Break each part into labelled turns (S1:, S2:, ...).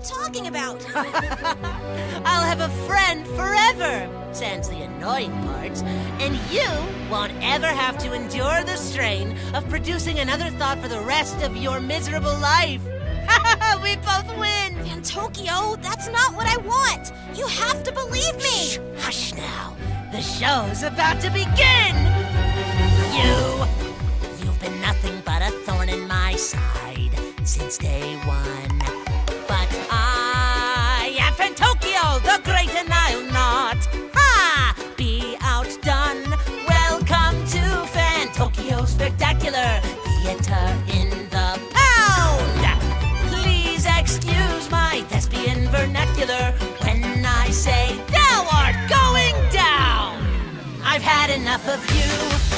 S1: talking about?
S2: I'll have a friend forever, sans the annoying parts, and you won't ever have to endure the strain of producing another thought for the rest of your miserable life. We both win!
S1: Tokyo, that's not what I want! You have to believe me!
S2: Shh, hush now. The show's about to begin! You've been nothing but a thorn in my side since day one. But I am Fan Tokyo, the great, and I'll not be outdone. Welcome to Fan Tokyo Spectacular Theater in the Pound. Please excuse my thespian vernacular when I say thou art going down. I've had enough of you,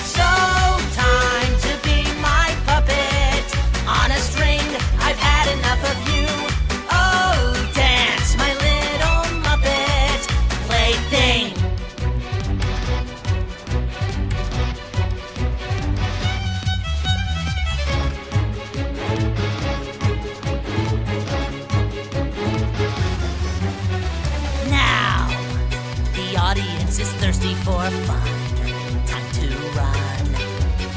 S2: so time to be my puppet on a string. I've had enough of you. Oh, dance, my little Muppet plaything. Now, the audience is thirsty for fun. Time to run.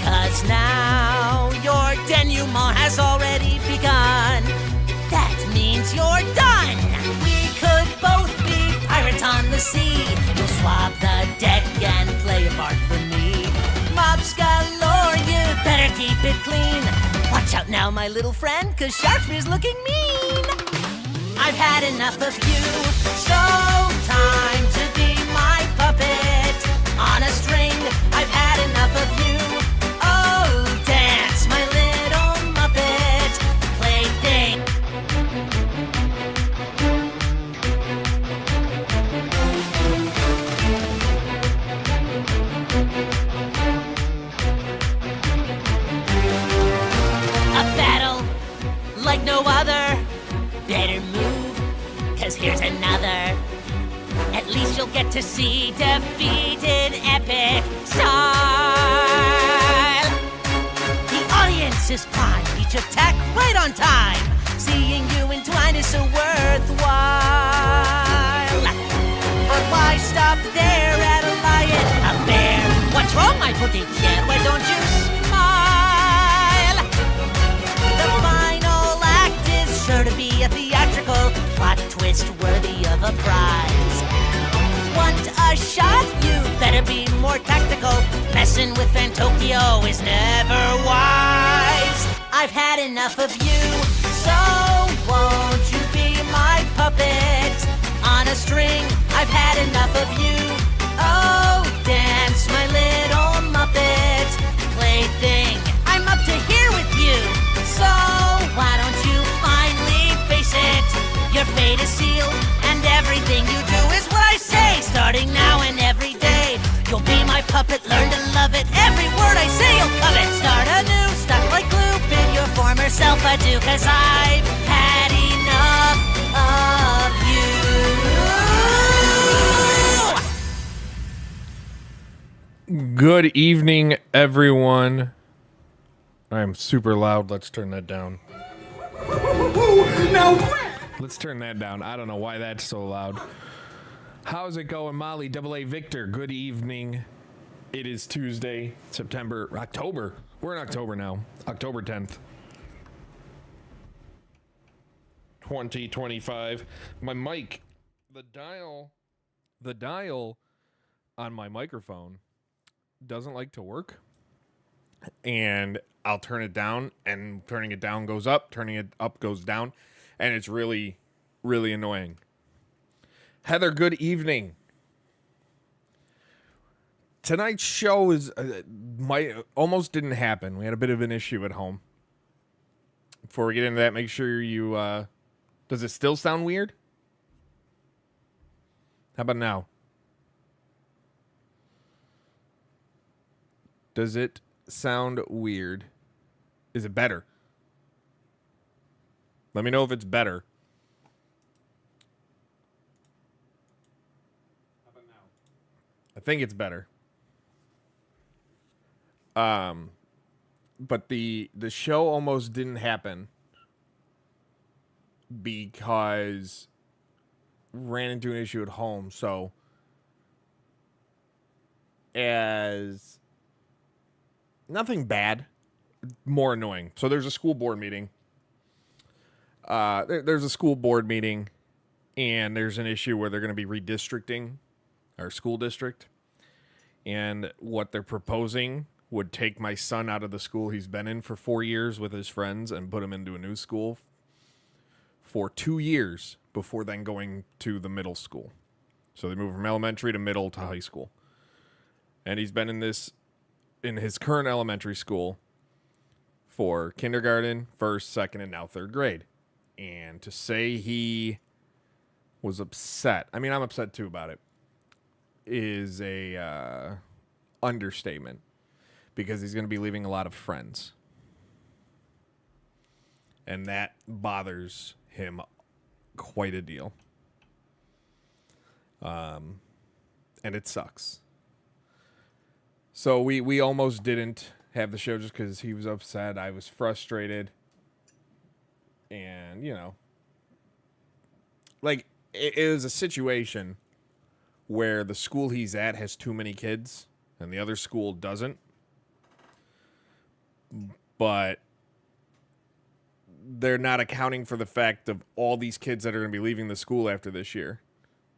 S2: 'Cause now your denouement has already begun. That means you're done. We could both be pirates on the sea. You'll swab the deck and play a part for me. Mops galore, you better keep it clean. Watch out now, my little friend, 'cause Sharkspeare's looking mean. I've had enough of you, so time to be my puppet on a string. I've had enough of you. Oh, dance, my little Muppet plaything. A battle like no other. Better move, 'cause here's another. At least you'll get to see defeated epic style. The audience is primed, each attack right on time. Seeing you entwine is so worthwhile. But why stop there at a lion, a bear? What's wrong, my pretty kid? Why don't you smile? The final act is sure to be a theatrical plot twist worthy of a prize. Want a shot? You better be more tactical. Messing with Fan Tokyo is never wise. I've had enough of you, so won't you be my puppet on a string? I've had enough of you. Oh, dance, my little Muppet plaything. I'm up to here with you, so why don't you finally face it? Your fate is sealed, and everything you do is what I say. Starting now and every day, you'll be my puppet, learn to love it. Every word I say you'll covet. Start anew, stuck like glue, bid your former self adieu, 'cause I've had enough of you.
S3: Good evening, everyone. I'm super loud. Let's turn that down. Let's turn that down. I don't know why that's so loud. How's it going, Molly? AA Victor. Good evening. It is Tuesday, October. We're in October now. October 10th. 2025. My mic, the dial on my microphone doesn't like to work. And I'll turn it down, and turning it down goes up, turning it up goes down, and it's really, really annoying. Heather, good evening. Tonight's show is almost didn't happen. We had a bit of an issue at home. Before we get into that, make sure you does it still sound weird? How about now? Does it sound weird? Is it better? Let me know if it's better. How about now? I think it's better. But the show almost didn't happen because ran into an issue at home. So as nothing bad, more annoying. So there's a school board meeting. There's a school board meeting, and there's an issue where they're going to be redistricting our school district. And what they're proposing would take my son out of the school he's been in for 4 years with his friends and put him into a new school for 2 years before then going to the middle school. So they move from elementary to middle to high school. And he's been in his current elementary school for kindergarten, first, second, and now third grade. And to say he was upset, I mean, I'm upset too about it, is a understatement, because he's going to be leaving a lot of friends. And that bothers him quite a deal. And it sucks. So we almost didn't have the show just because he was upset. I was frustrated. And, like, it was a situation where the school he's at has too many kids and the other school doesn't. But they're not accounting for the fact of all these kids that are going to be leaving the school after this year.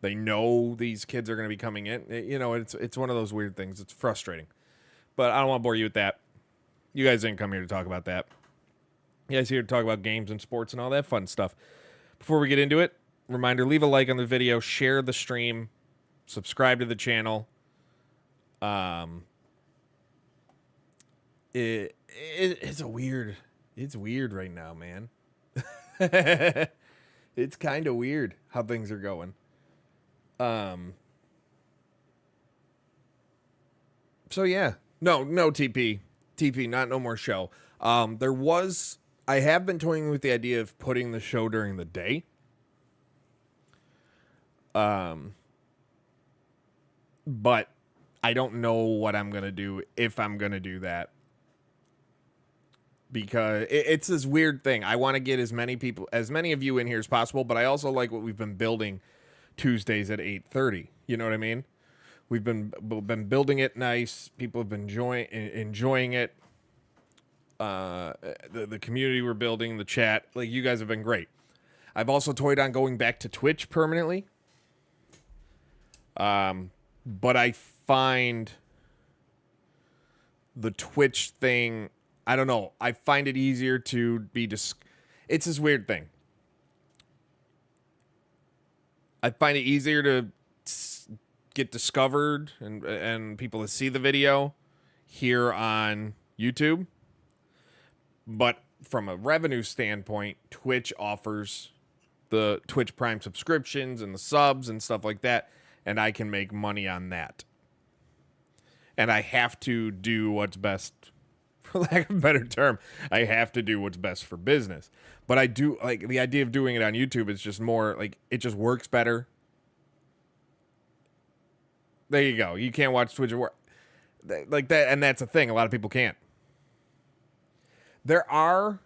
S3: They know these kids are going to be coming in. It's one of those weird things. It's frustrating. But I don't want to bore you with that. You guys didn't come here to talk about that. You guys here to talk about games and sports and all that fun stuff. Before we get into it, reminder, leave a like on the video, share the stream, subscribe to the channel. It's weird right now, man. It's kind of weird how things are going. So yeah, no TP, not no more show. I have been toying with the idea of putting the show during the day. But I don't know what I'm going to do if I'm going to do that. Because it's this weird thing. I want to get as many of you in here as possible, but I also like what we've been building Tuesdays at 8:30. You know what I mean? We've been building it nice. People have been enjoying it. The community we're building, the chat, like, you guys have been great. I've also toyed on going back to Twitch permanently. But I find the Twitch thing, I don't know. I find it easier to be it's this weird thing. I find it easier to get discovered and people to see the video here on YouTube. But from a revenue standpoint, Twitch offers the Twitch Prime subscriptions and the subs and stuff like that, and I can make money on that. And I have to do what's best, for lack of a better term, I have to do what's best for business. But I do, like, the idea of doing it on YouTube is just more, like, it just works better. There you go. You can't watch Twitch like that, and that's a thing. A lot of people can't. There are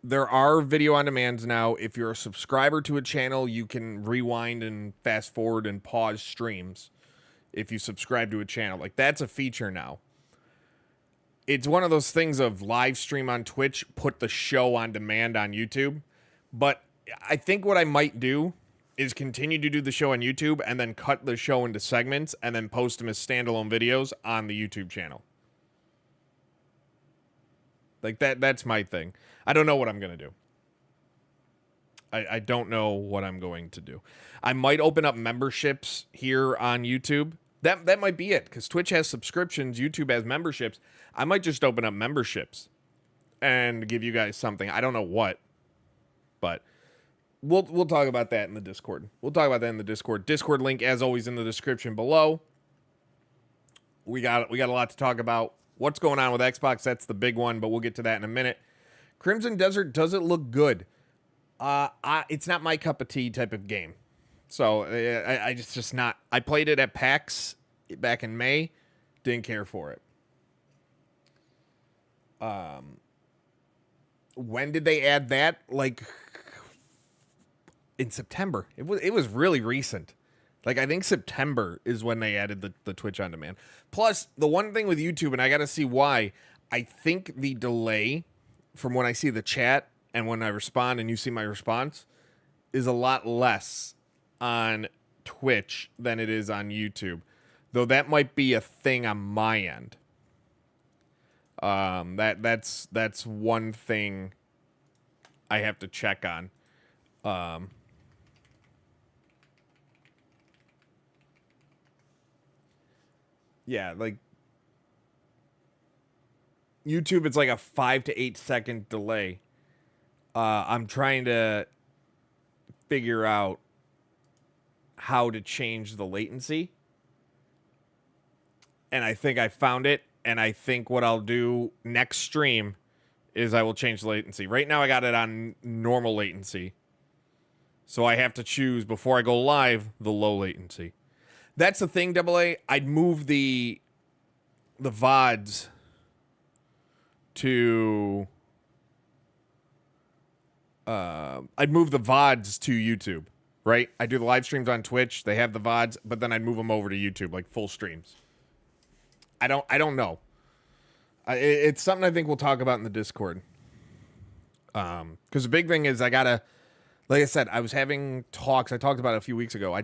S3: video on demands now. If you're a subscriber to a channel, you can rewind and fast forward and pause streams if you subscribe to a channel. Like, that's a feature now. It's one of those things of live stream on Twitch, put the show on demand on YouTube. But I think what I might do is continue to do the show on YouTube and then cut the show into segments and then post them as standalone videos on the YouTube channel. Like, that's my thing. I don't know what I'm going to do. I don't know what I'm going to do. I might open up memberships here on YouTube. That might be it, because Twitch has subscriptions, YouTube has memberships. I might just open up memberships and give you guys something. I don't know what, but we'll talk about that in the Discord. Discord link, as always, in the description below. We got a lot to talk about. What's going on with Xbox? That's the big one, but we'll get to that in a minute. Crimson Desert, does it look good? It's not my cup of tea type of game. So I just not. I played it at PAX back in May. Didn't care for it. when did they add that? Like in September. It was really recent. Like I think September is when they added the Twitch on demand. Plus, the one thing with YouTube, and I got to see why, I think the delay from when I see the chat and when I respond and you see my response is a lot less on Twitch than it is on YouTube. Though that might be a thing on my end. That's one thing I have to check on. Yeah, like YouTube, it's like a 5 to 8 second delay. I'm trying to figure out how to change the latency. And I think I found it. And I think what I'll do next stream is I will change the latency. Right now I got it on normal latency. So I have to choose before I go live the low latency. That's the thing, AA. I'd move the VODs to I'd move the VODs to YouTube, right? I do the live streams on Twitch. They have the VODs, but then I'd move them over to YouTube, like full streams. I don't know. It's something I think we'll talk about in the Discord. Because the big thing is I gotta, like I said, I was having talks. I talked about it a few weeks ago. I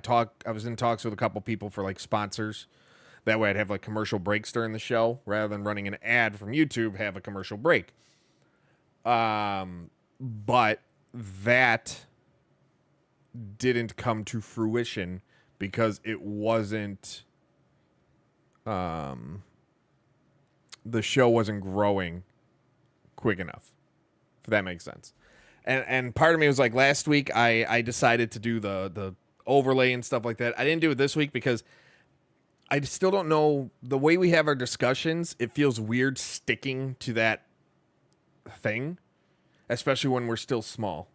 S3: was in talks with a couple people for like sponsors. That way I'd have like commercial breaks during the show rather than running an ad from YouTube, have a commercial break. But that didn't come to fruition because it wasn't, the show wasn't growing quick enough, if that makes sense. And part of me was like, last week I decided to do the overlay and stuff like that. I didn't do it this week because I still don't know the way we have our discussions. It feels weird sticking to that thing, especially when we're still small.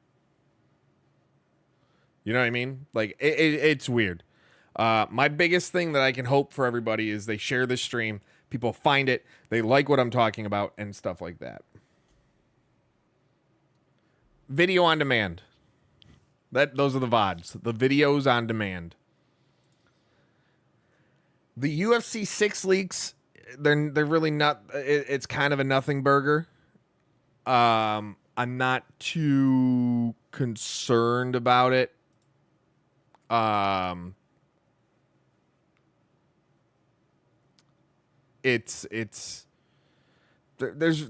S3: You know what I mean? Like it's weird. My biggest thing that I can hope for everybody is they share this stream. People find it. They like what I'm talking about and stuff like that. Video on demand. Those are the VODs. The videos on demand. The UFC 6 leaks, they're really not, it's kind of a nothing burger. I'm not too concerned about it. There's,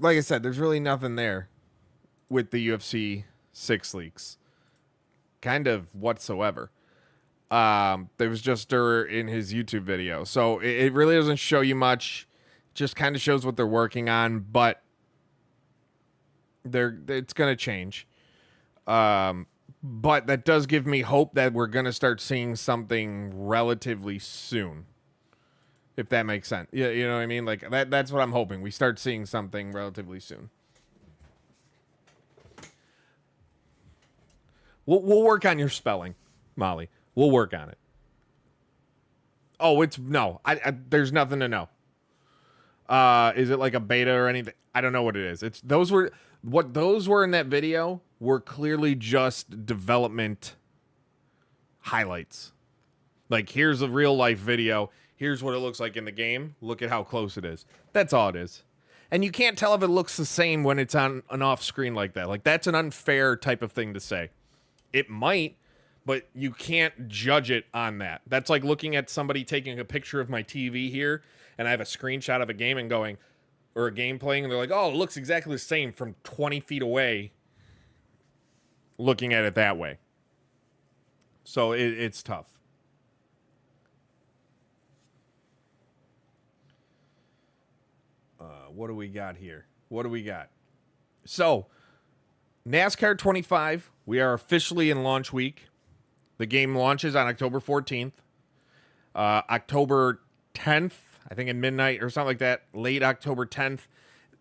S3: like I said, there's really nothing there with the UFC 6 leaks. Kind of whatsoever. There was just in his YouTube video. So it really doesn't show you much. Just kind of shows what they're working on, but it's going to change. But that does give me hope that we're going to start seeing something relatively soon. If that makes sense. Yeah, you know what I mean? Like that's what I'm hoping. We start seeing something relatively soon. We'll work on your spelling, Molly. We'll work on it. Oh, there's nothing to know. Is it like a beta or anything? I don't know what it is. Those were in that video were clearly just development highlights. Like, here's a real life video. Here's what it looks like in the game. Look at how close it is. That's all it is. And you can't tell if it looks the same when it's on an off screen like that. Like, that's an unfair type of thing to say. It might, but you can't judge it on that. That's like looking at somebody taking a picture of my TV here, and I have a screenshot of a game and or a game playing, and they're like, oh, it looks exactly the same from 20 feet away, looking at it that way. So it's tough. What do we got here? So, NASCAR 25, we are officially in launch week. The game launches on October 14th. October 10th, I think in midnight or something like that, late October 10th.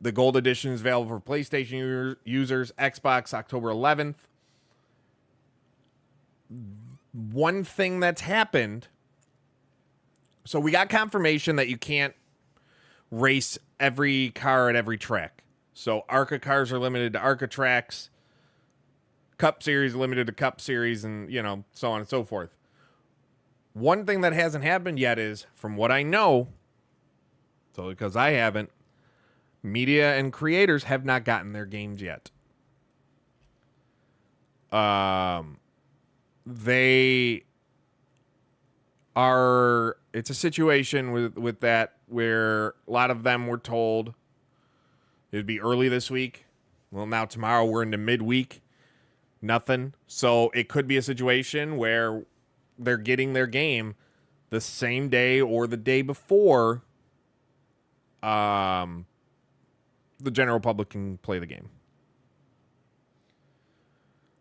S3: The Gold Edition is available for PlayStation users, Xbox October 11th. One thing that's happened, so we got confirmation that you can't race every car at every track. So ARCA cars are limited to ARCA tracks, Cup Series limited to Cup Series, and, you know, so on and so forth. One thing that hasn't happened yet is, from what I know, so because I haven't, media and creators have not gotten their games yet. They are, it's a situation with that where a lot of them were told it'd be early this week. Well, now tomorrow we're into midweek. Nothing. So it could be a situation where they're getting their game the same day or the day before the general public can play the game.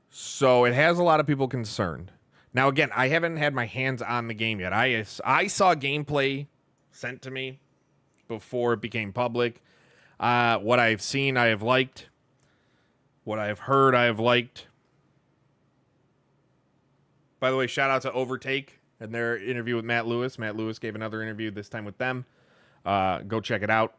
S3: So it has a lot of people concerned. Now, again, I haven't had my hands on the game yet. I saw gameplay sent to me before it became public. What I've seen, I have liked. What I have heard, I have liked. By the way, shout out to Overtake and their interview with Matt Lewis. Matt Lewis gave another interview, this time with them. Go check it out.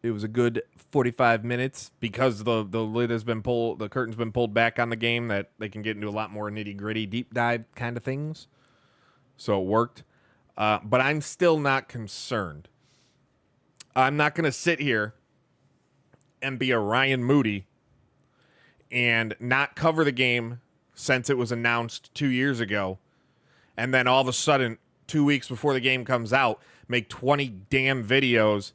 S3: It was a good 45 minutes because the lid has been pulled, the curtain's been pulled back on the game, that they can get into a lot more nitty-gritty, deep dive kind of things. So it worked. But I'm still not concerned. I'm not going to sit here and be a Ryan Moody and not cover the game since it was announced 2 years ago, and then all of a sudden, 2 weeks before the game comes out, make 20 damn videos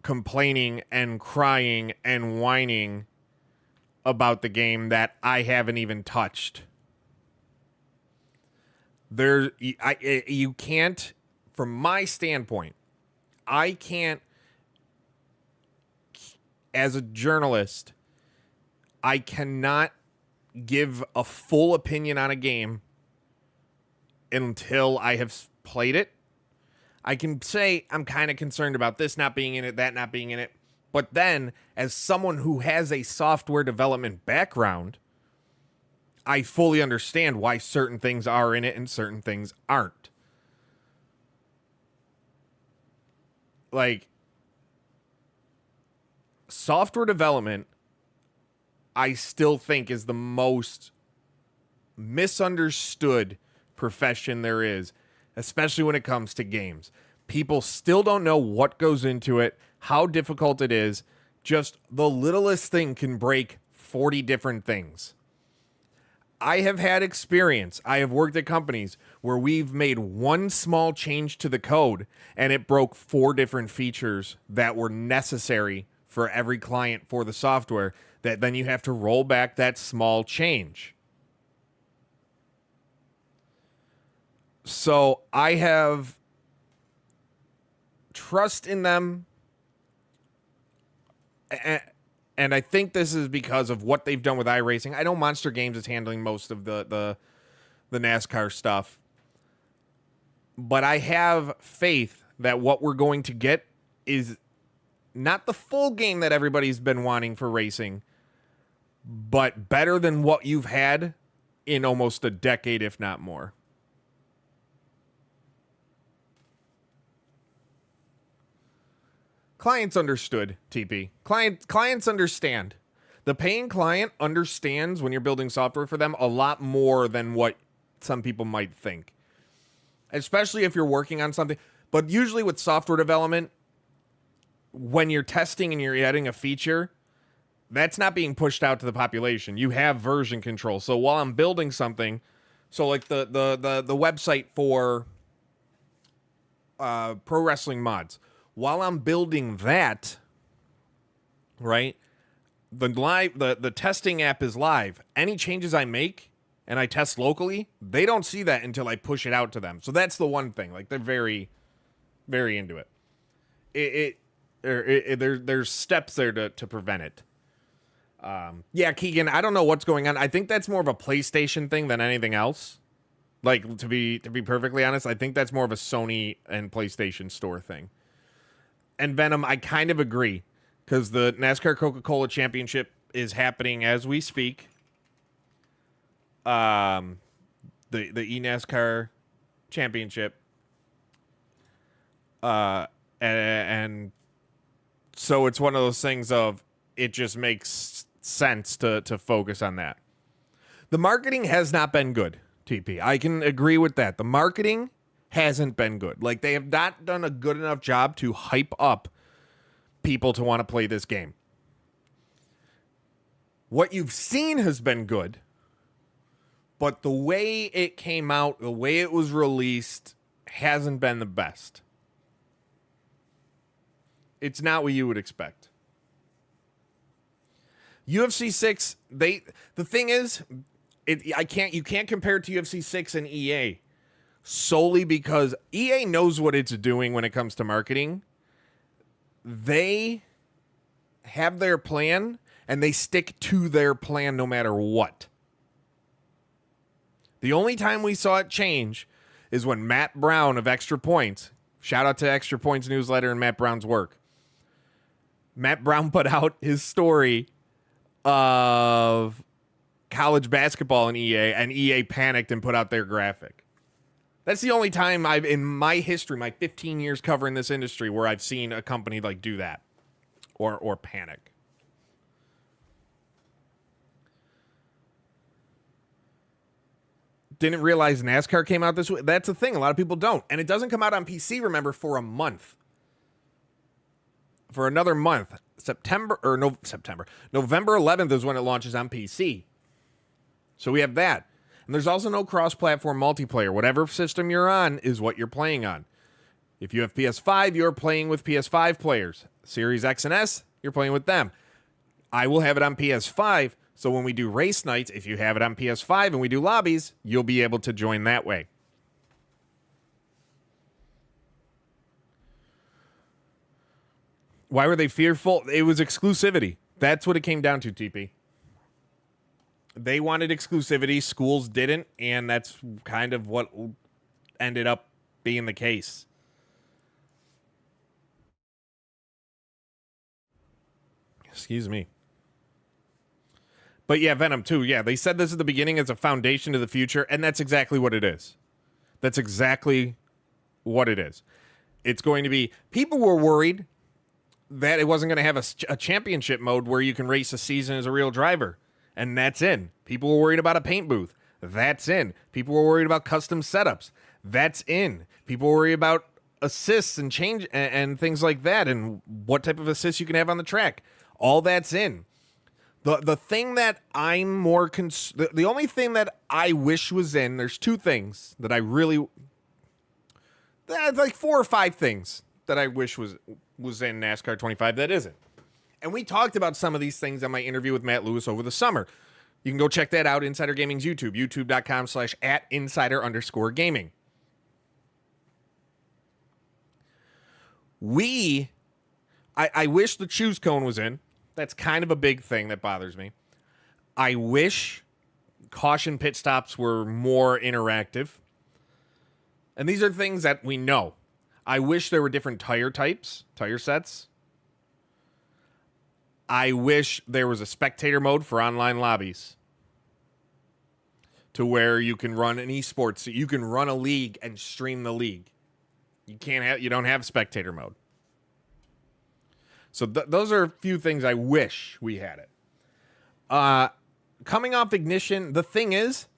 S3: complaining and crying and whining about the game that I haven't even touched. You can't, from my standpoint, I can't, as a journalist, I cannot give a full opinion on a game until I have played it. I can say I'm kind of concerned about this not being in it, that not being in it. But then, as someone who has a software development background, I fully understand why certain things are in it and certain things aren't. Like, software development, I still think, is the most misunderstood profession there is, especially when it comes to games. People still don't know what goes into it, how difficult it is. Just the littlest thing can break 40 different things. I have had experience. I have worked at companies where we've made one small change to the code and it broke 4 different features that were necessary for every client for the software, that then you have to roll back that small change. So I have trust in them, and I think this is because of what they've done with iRacing. I know Monster Games is handling most of the NASCAR stuff, but I have faith that what we're going to get is not the full game that everybody's been wanting for racing, but better than what you've had in almost a decade, if not more. Clients understood, TP. Clients understand. The paying client understands when you're building software for them a lot more than what some people might think. Especially if you're working on something. But usually with software development, when you're testing and you're adding a feature, that's not being pushed out to the population. You have version control. So while I'm building something, so like the website for pro wrestling mods, while I'm building that, right, the testing app is live. Any changes I make and I test locally, they don't see that until I push it out to them. So that's the one thing. Like, they're very, very into it. There's steps there to prevent it. Yeah, Keegan, I don't know what's going on. I think that's more of a PlayStation thing than anything else. Like, to be perfectly honest, I think that's more of a Sony and PlayStation store thing. And Venom, I kind of agree, because the NASCAR Coca-Cola Championship is happening as we speak. The eNASCAR Championship. And So it's one of those things of it just makes sense to focus on that. The marketing has not been good, TP. I can agree with that. The marketing hasn't been good. Like, they have not done a good enough job to hype up people to want to play this game. What you've seen has been good, but the way it came out, the way it was released, hasn't been the best. It's not what you would expect. UFC 6, the thing is, you can't compare it to UFC 6 and EA solely because EA knows what it's doing when it comes to marketing. They have their plan and they stick to their plan no matter what. The only time we saw it change is when Matt Brown of Extra Points, shout out to Extra Points newsletter and Matt Brown's work. Matt Brown put out his story of college basketball in EA, and EA panicked and put out their graphic. That's the only time in my history, my 15 years covering this industry, where I've seen a company like do that or panic. Didn't realize NASCAR came out this week. That's the thing. A lot of people don't. And it doesn't come out on PC, remember, for a month. For another month. November 11th is when it launches on PC. So we have that. And there's also no cross-platform multiplayer. Whatever system you're on is what you're playing on. If you have PS5, you're playing with PS5 players. Series X and S, you're playing with them. I will have it on PS5. So when we do race nights, if you have it on PS5 and we do lobbies, you'll be able to join that way. Why were they fearful? It was exclusivity. That's what it came down to, TP. They wanted exclusivity. Schools didn't, and that's kind of what ended up being the case. Excuse me. But yeah, Venom 2, yeah, they said this at the beginning as a foundation to the future, and that's exactly what it is. That's exactly what it is. It's going to be, people were worried that it wasn't going to have a championship mode where you can race a season as a real driver, and that's in. People were worried about a paint booth. That's in. People were worried about custom setups. That's in. People were worried about assists and change and things like that, and what type of assists you can have on the track. All that's in. The thing that I'm more the only thing that I wish was in, there's two things that I really, like 4 or 5 things that I wish was in NASCAR 25 that isn't. And we talked about some of these things on my interview with Matt Lewis over the summer. You can go check that out, Insider Gaming's YouTube, youtube.com/@insider_gaming. I wish the choose cone was in. That's kind of a big thing that bothers me. I wish caution pit stops were more interactive. And these are things that we know. I wish there were different tire types, tire sets. I wish there was a spectator mode for online lobbies, to where you can run an esports. You can run a league and stream the league. You don't have spectator mode. So those are a few things I wish we had it. Coming off Ignition, the thing is,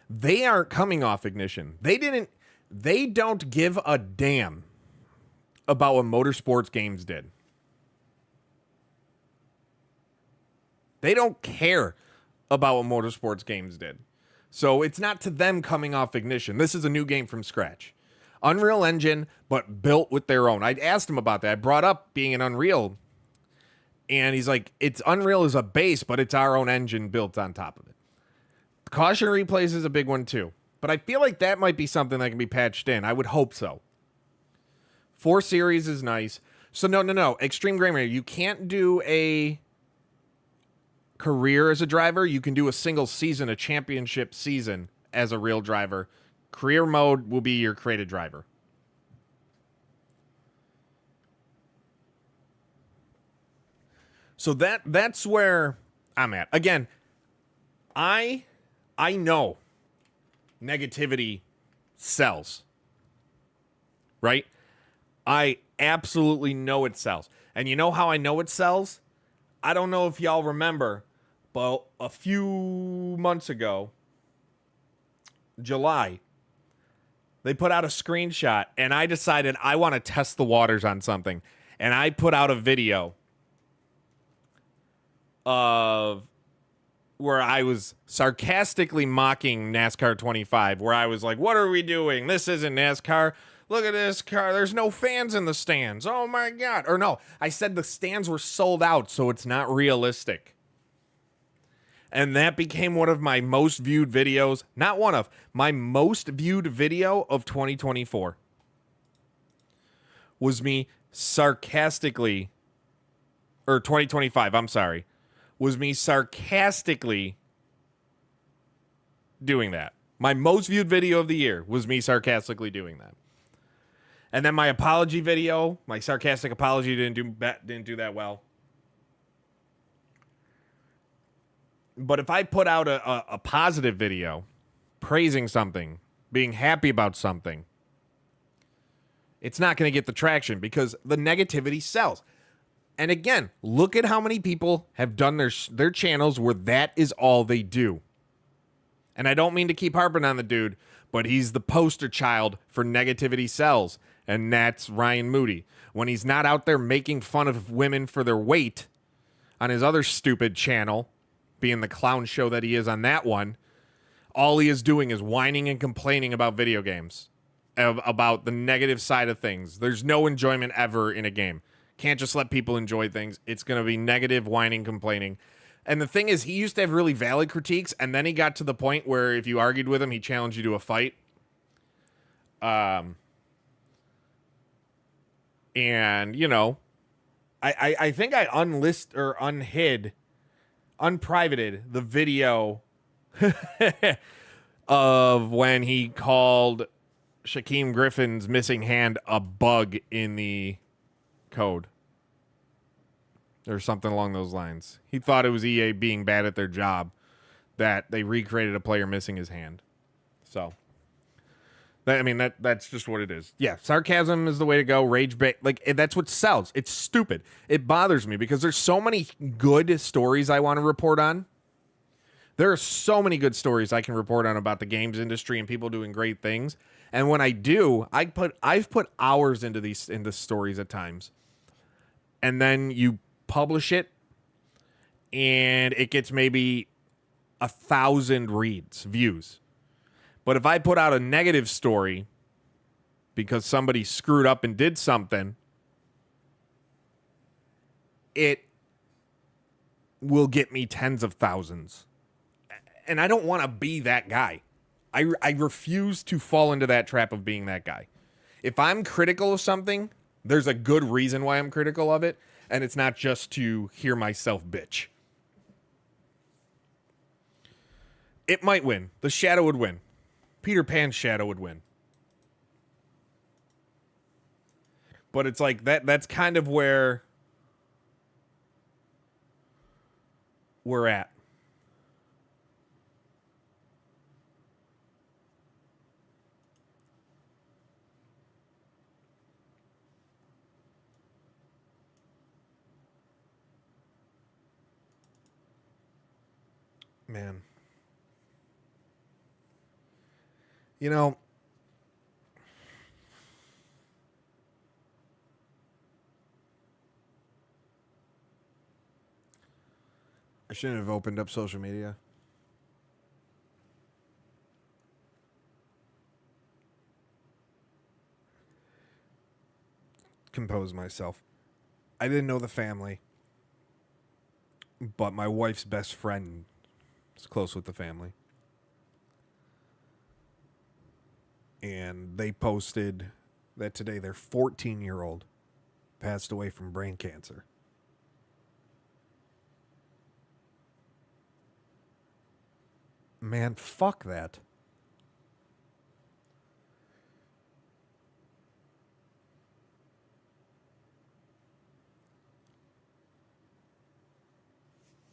S3: they aren't coming off Ignition. They don't give a damn about what motorsports games did. They don't care about what motorsports games did. So it's not to them coming off Ignition. This is a new game from scratch. Unreal Engine, but built with their own. I asked him about that. I brought up being an Unreal, and he's like, it's Unreal as a base, but it's our own engine built on top of it. Caution replays is a big one too, but I feel like that might be something that can be patched in. I would hope so. 4 series is nice. So no. Extreme Gamer, you can't do a career as a driver. You can do a single season, a championship season as a real driver. Career mode will be your created driver. So that's where I'm at. Again, I know negativity sells. Right? I absolutely know it sells. And you know how I know it sells? I don't know if y'all remember, but a few months ago, July, they put out a screenshot, and I decided I want to test the waters on something. And I put out a video of where I was sarcastically mocking NASCAR 25, where I was like, what are we doing? This isn't NASCAR. Look at this car. There's no fans in the stands. Oh, my God. Or no, I said the stands were sold out, so it's not realistic. And that became one of my most viewed videos. Not one of, my most viewed video of 2024 was me sarcastically, or 2025, I'm sorry, was me sarcastically doing that. My most viewed video of the year was me sarcastically doing that. And then my apology video, my sarcastic apology didn't do that well. But if I put out a positive video, praising something, being happy about something, it's not going to get the traction because the negativity sells. And again, look at how many people have done their channels where that is all they do. And I don't mean to keep harping on the dude, but he's the poster child for negativity sells. And that's Ryan Moody. When he's not out there making fun of women for their weight on his other stupid channel, being the clown show that he is on that one, all he is doing is whining and complaining about video games, about the negative side of things. There's no enjoyment ever in a game. Can't just let people enjoy things. It's going to be negative, whining, complaining. And the thing is, he used to have really valid critiques, and then he got to the point where if you argued with him, he challenged you to a fight. And, you know, I think I unprivated the video of when he called Shaquem Griffin's missing hand a bug in the code or something along those lines. He thought it was EA being bad at their job that they recreated a player missing his hand. So that's just what it is. Yeah, sarcasm is the way to go. Rage bait, like that's what sells. It's stupid. It bothers me because there's so many good stories I want to report on. There are so many good stories I can report on about the games industry and people doing great things. And when I do, I've put hours into stories at times. And then you publish it and it gets maybe 1,000 views. But if I put out a negative story because somebody screwed up and did something, it will get me tens of thousands. And I don't want to be that guy. I refuse to fall into that trap of being that guy. If I'm critical of something, there's a good reason why I'm critical of it, and it's not just to hear myself bitch. It might win. The shadow would win. Peter Pan's shadow would win. But it's like that's kind of where we're at. Man. You know, I shouldn't have opened up social media. Compose myself. I didn't know the family, but my wife's best friend is close with the family. And they posted that today their 14-year-old passed away from brain cancer. Man, fuck that.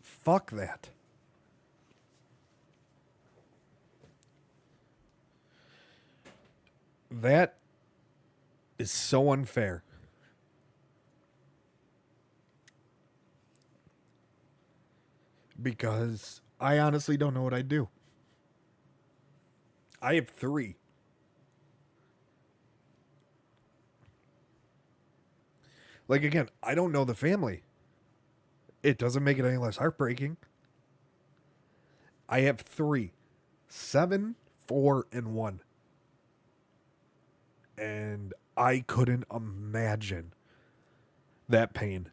S3: Fuck that. That is so unfair. because I honestly don't know what I'd do. I have 3. Like, again, I don't know the family. It doesn't make it any less heartbreaking. I have 3. 7, 4, and 1. And I couldn't imagine that pain.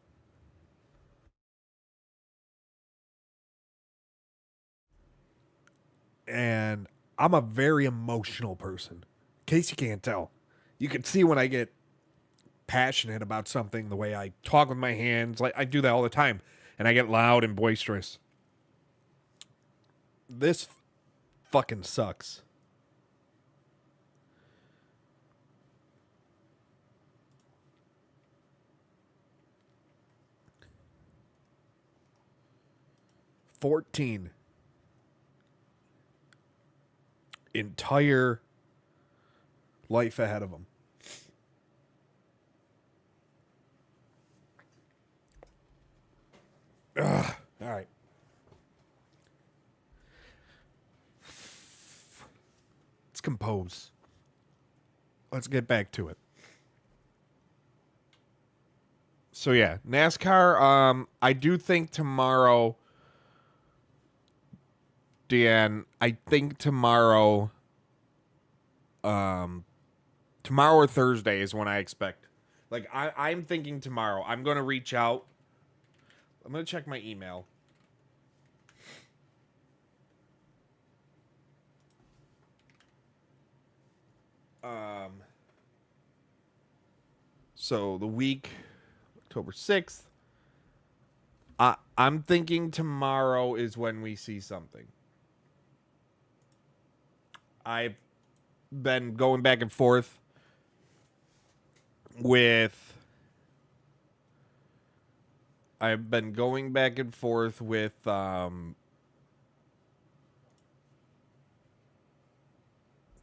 S3: And I'm a very emotional person. In case you can't tell. You can see when I get passionate about something, the way I talk with my hands. Like, I do that all the time. And I get loud and boisterous. This fucking sucks. $14 entire life ahead of them. Ugh. All right. Let's compose. Let's get back to it. So yeah, NASCAR. I do think tomorrow, Dan. I think tomorrow. Tomorrow or Thursday is when I expect. Like I'm thinking tomorrow. I'm gonna reach out. I'm gonna check my email. So the week, October 6th. I'm thinking tomorrow is when we see something. I've been going back and forth with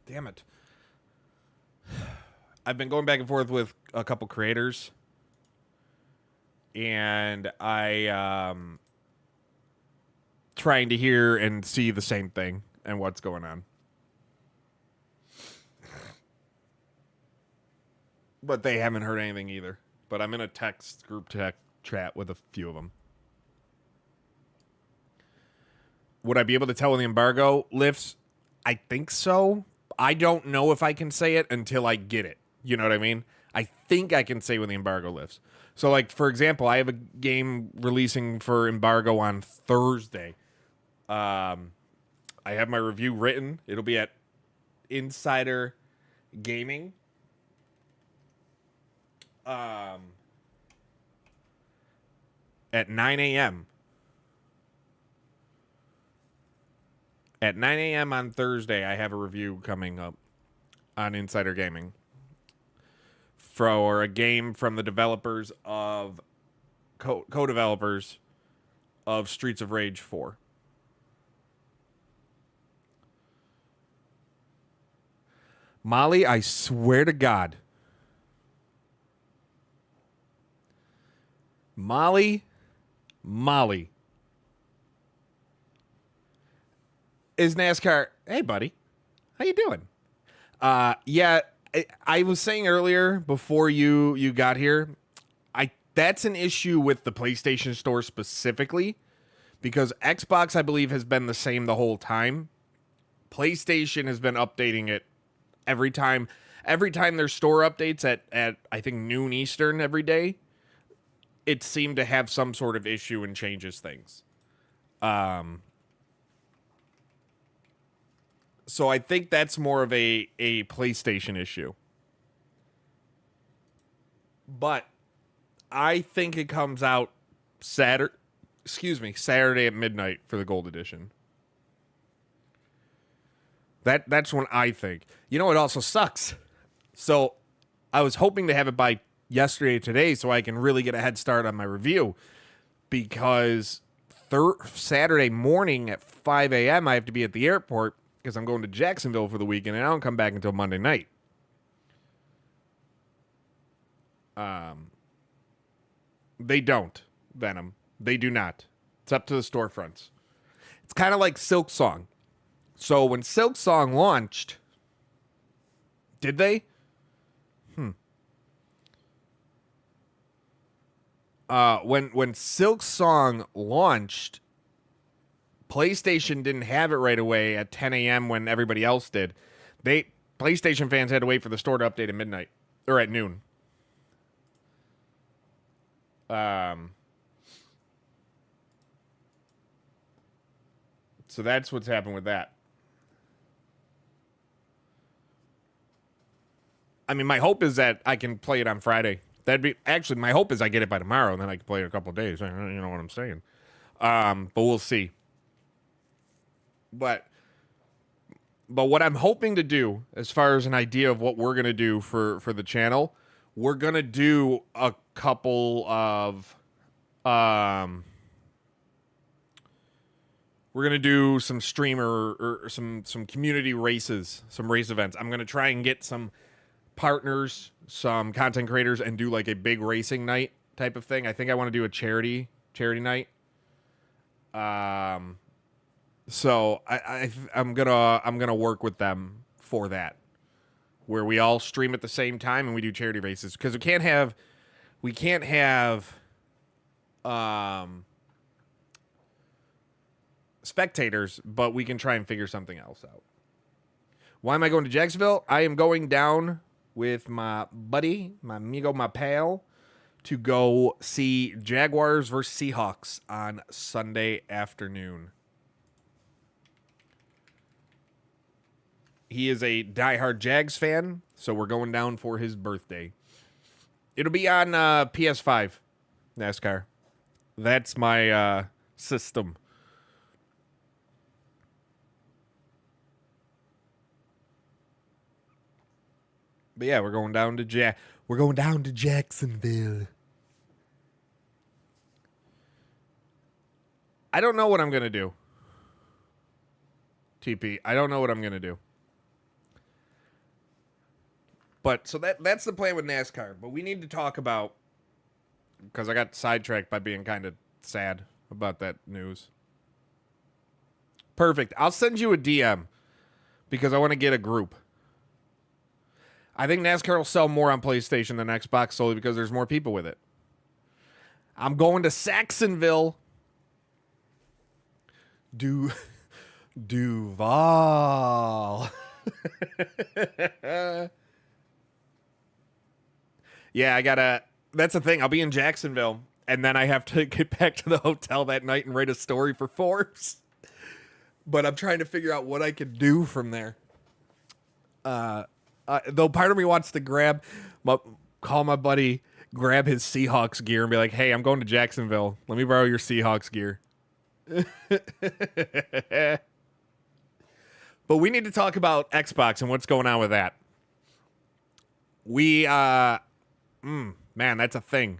S3: damn it. I've been going back and forth with a couple creators, and I trying to hear and see the same thing and what's going on. But they haven't heard anything either. But I'm in a text group chat with a few of them. Would I be able to tell when the embargo lifts? I think so. I don't know if I can say it until I get it. You know what I mean? I think I can say when the embargo lifts. So, like, for example, I have a game releasing for embargo on Thursday. I have my review written. It'll be at Insider Gaming. At 9 a.m. At 9 a.m. on Thursday, I have a review coming up on Insider Gaming for a game from the developers of co-developers of Streets of Rage 4. Molly, I swear to God. Molly. Is NASCAR? Hey, buddy. How you doing? Yeah, I was saying earlier before you got here, that's an issue with the PlayStation Store specifically, because Xbox, I believe, has been the same the whole time. PlayStation has been updating it every time. Every time there's store updates at I think noon Eastern every day, it seemed to have some sort of issue and changes things. So I think that's more of a PlayStation issue. But I think it comes out Saturday at midnight for the Gold Edition. That's when I think. You know, it also sucks. So I was hoping to have it by yesterday or today so I can really get a head start on my review, because Saturday morning at 5 a.m. I have to be at the airport because I'm going to Jacksonville for the weekend, and I don't come back until Monday night. They don't, Venom. They do not. It's up to the storefronts. It's kind of like Silk Song. So when Silk Song launched, did they? When Silk Song launched, PlayStation didn't have it right away at 10 a.m. when everybody else did. PlayStation fans had to wait for the store to update at midnight or at noon. So that's what's happened with that. I mean, my hope is that I can play it on Friday. My hope is I get it by tomorrow, and then I can play it in a couple of days. You know what I'm saying? But we'll see. But what I'm hoping to do, as far as an idea of what we're gonna do for the channel, we're gonna do a couple of we're gonna do some streamer or some community races, some race events. I'm gonna try and get some partners, some content creators, and do like a big racing night type of thing. I think I want to do a charity night. So I'm gonna work with them for that, where we all stream at the same time and we do charity races, because we can't have spectators, but we can try and figure something else out. Why am I going to Jacksonville? I am going down with my buddy, my amigo, my pal, to go see Jaguars versus Seahawks on Sunday afternoon. He is a diehard Jags fan, so we're going down for his birthday. It'll be on PS5, NASCAR. That's my system. But yeah, we're going down to Jacksonville. I don't know what I'm gonna do. TP, I don't know what I'm gonna do. But so that's the plan with NASCAR. But we need to talk about, because I got sidetracked by being kind of sad about that news. Perfect. I'll send you a DM because I want to get a group. I think NASCAR will sell more on PlayStation than Xbox solely because there's more people with it. I'm going to Saxonville. Duval. Yeah, that's the thing. I'll be in Jacksonville, and then I have to get back to the hotel that night and write a story for Forbes. But I'm trying to figure out what I can do from there. Though part of me wants to call my buddy, grab his Seahawks gear, and be like, hey, I'm going to Jacksonville. Let me borrow your Seahawks gear. But we need to talk about Xbox and what's going on with that. Man, that's a thing.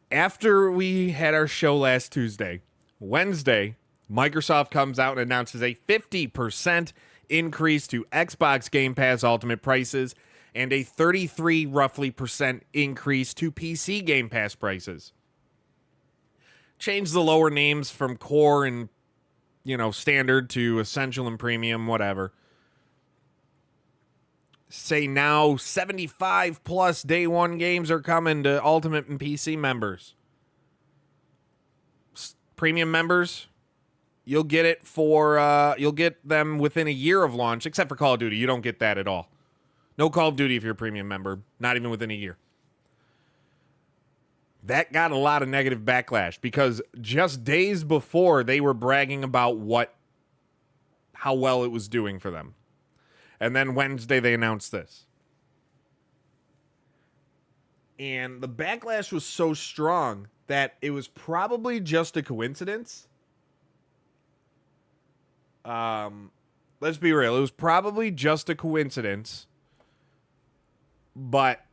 S3: After we had our show last Tuesday, Wednesday, Microsoft comes out and announces a 50% increase to Xbox Game Pass Ultimate prices and a 33 roughly percent increase to PC Game Pass prices. Change the lower names from core and, standard to essential and premium, whatever. Say now 75 plus day one games are coming to Ultimate and PC members. Premium members, you'll get it you'll get them within a year of launch, except for Call of Duty. You don't get that at all. No Call of Duty if you're a premium member, not even within a year. That got a lot of negative backlash because just days before they were bragging about how well it was doing for them. And then Wednesday they announced this. And the backlash was so strong that it was probably just a coincidence. Let's be real. It was probably just a coincidence. But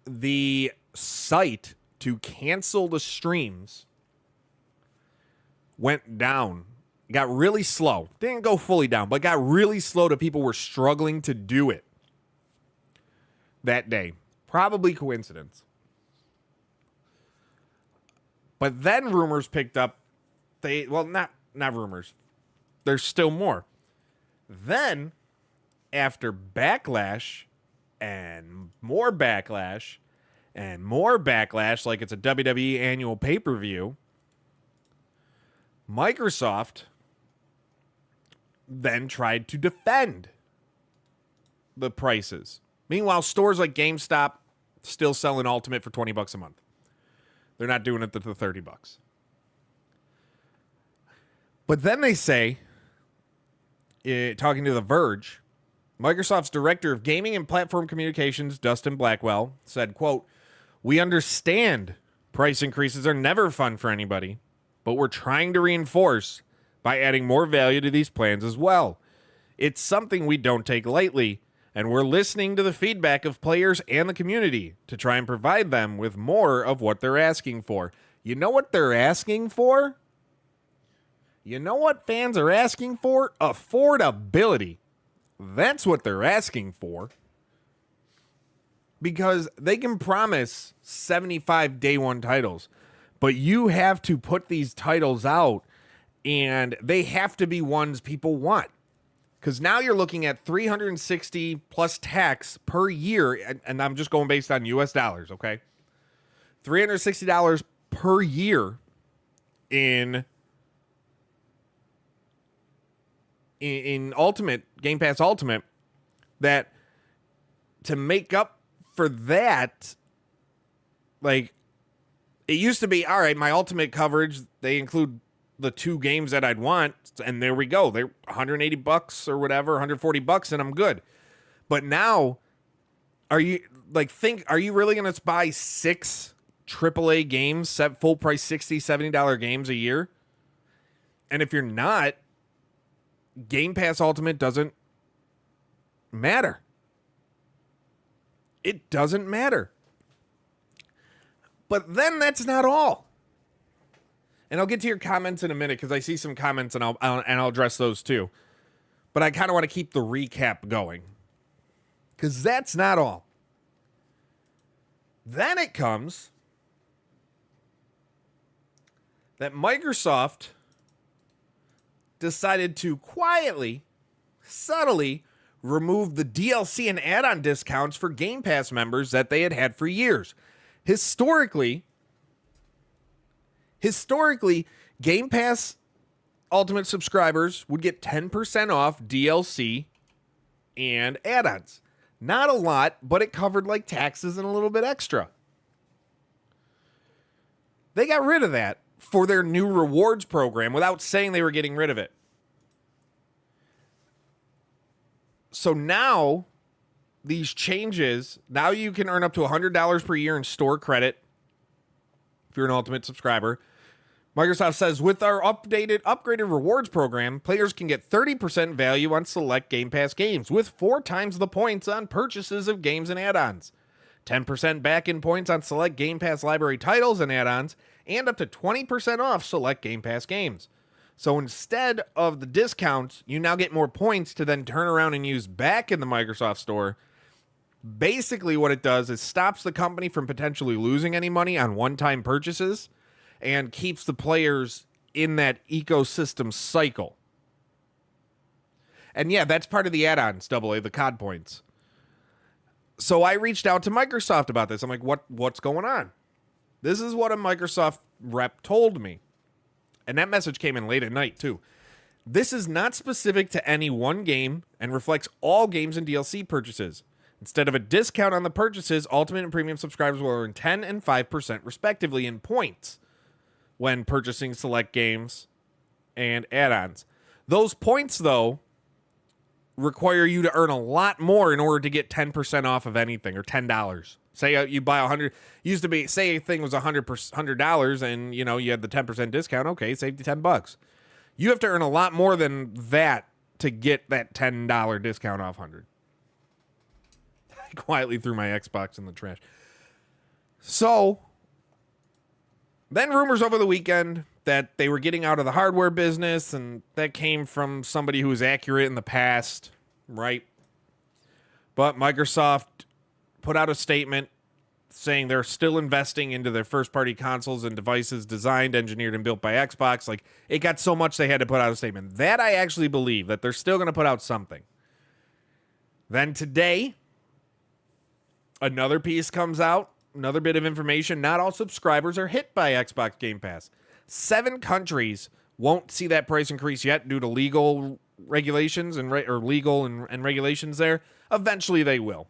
S3: the site to cancel the streams went down. Got really slow. Didn't go fully down, but got really slow to people were struggling to do it that day. Probably coincidence. But then rumors picked up. Not rumors. There's still more. Then, after backlash and more backlash and more backlash, like it's a WWE annual pay-per-view, Microsoft then tried to defend the prices. Meanwhile, stores like GameStop still selling Ultimate for $20 a month. They're not doing it to the $30. But then they say, talking to The Verge, Microsoft's director of gaming and platform communications, Dustin Blackwell, said, quote, "We understand price increases are never fun for anybody, but we're trying to reinforce by adding more value to these plans as well. It's something we don't take lightly, and we're listening to the feedback of players and the community to try and provide them with more of what they're asking for." You know what they're asking for? You know what fans are asking for? Affordability. That's what they're asking for. Because they can promise 75 day one titles, but you have to put these titles out and they have to be ones people want. Because now you're looking at $360 plus tax per year, and I'm just going based on US dollars, okay? $360 per year in Ultimate, Game Pass Ultimate, that to make up for that, like, it used to be, all right, my Ultimate coverage, they include the 2 games that I'd want, and there we go. They're $180 or whatever, $140, and I'm good. But now, are you really going to buy 6 AAA games, set full price $60, $70 games a year? And if you're not, Game Pass Ultimate doesn't matter. It doesn't matter. But then that's not all. And I'll get to your comments in a minute because I see some comments and I'll address those too. But I kind of want to keep the recap going because that's not all. Then it comes that Microsoft decided to quietly, subtly remove the DLC and add-on discounts for Game Pass members that they had had for years. Historically, Game Pass Ultimate subscribers would get 10% off DLC and add-ons. Not a lot, but it covered like taxes and a little bit extra. They got rid of that for their new rewards program without saying they were getting rid of it. So now, these changes, now you can earn up to $100 per year in store credit if you're an Ultimate subscriber. Microsoft says, with our upgraded rewards program, players can get 30% value on select Game Pass games, with 4 times the points on purchases of games and add-ons, 10% back in points on select Game Pass library titles and add-ons, and up to 20% off select Game Pass games. So instead of the discounts, you now get more points to then turn around and use back in the Microsoft Store. Basically what it does is stops the company from potentially losing any money on one-time purchases and keeps the players in that ecosystem cycle. And yeah, that's part of the add-ons, AA, the COD points. So I reached out to Microsoft about this. I'm like, what's going on? This is what a Microsoft rep told me. And that message came in late at night, too. This is not specific to any one game and reflects all games and DLC purchases. Instead of a discount on the purchases, Ultimate and Premium subscribers will earn 10 and 5% respectively in points when purchasing select games and add-ons. Those points, though, require you to earn a lot more in order to get 10% off of anything, or $10. Say you buy 100, used to be, say a thing was $100 and you had the 10% discount. Okay, saved you $10. You have to earn a lot more than that to get that $10 discount off 100. I quietly threw my Xbox in the trash. So then rumors over the weekend that they were getting out of the hardware business, and that came from somebody who was accurate in the past, right? But Microsoft put out a statement saying they're still investing into their first-party consoles and devices designed, engineered, and built by Xbox. Like, it got so much they had to put out a statement. That I actually believe, that they're still going to put out something. Then today, another piece comes out, another bit of information. Not all subscribers are hit by Xbox Game Pass. 7 countries won't see that price increase yet due to legal regulations and regulations there. Eventually they will.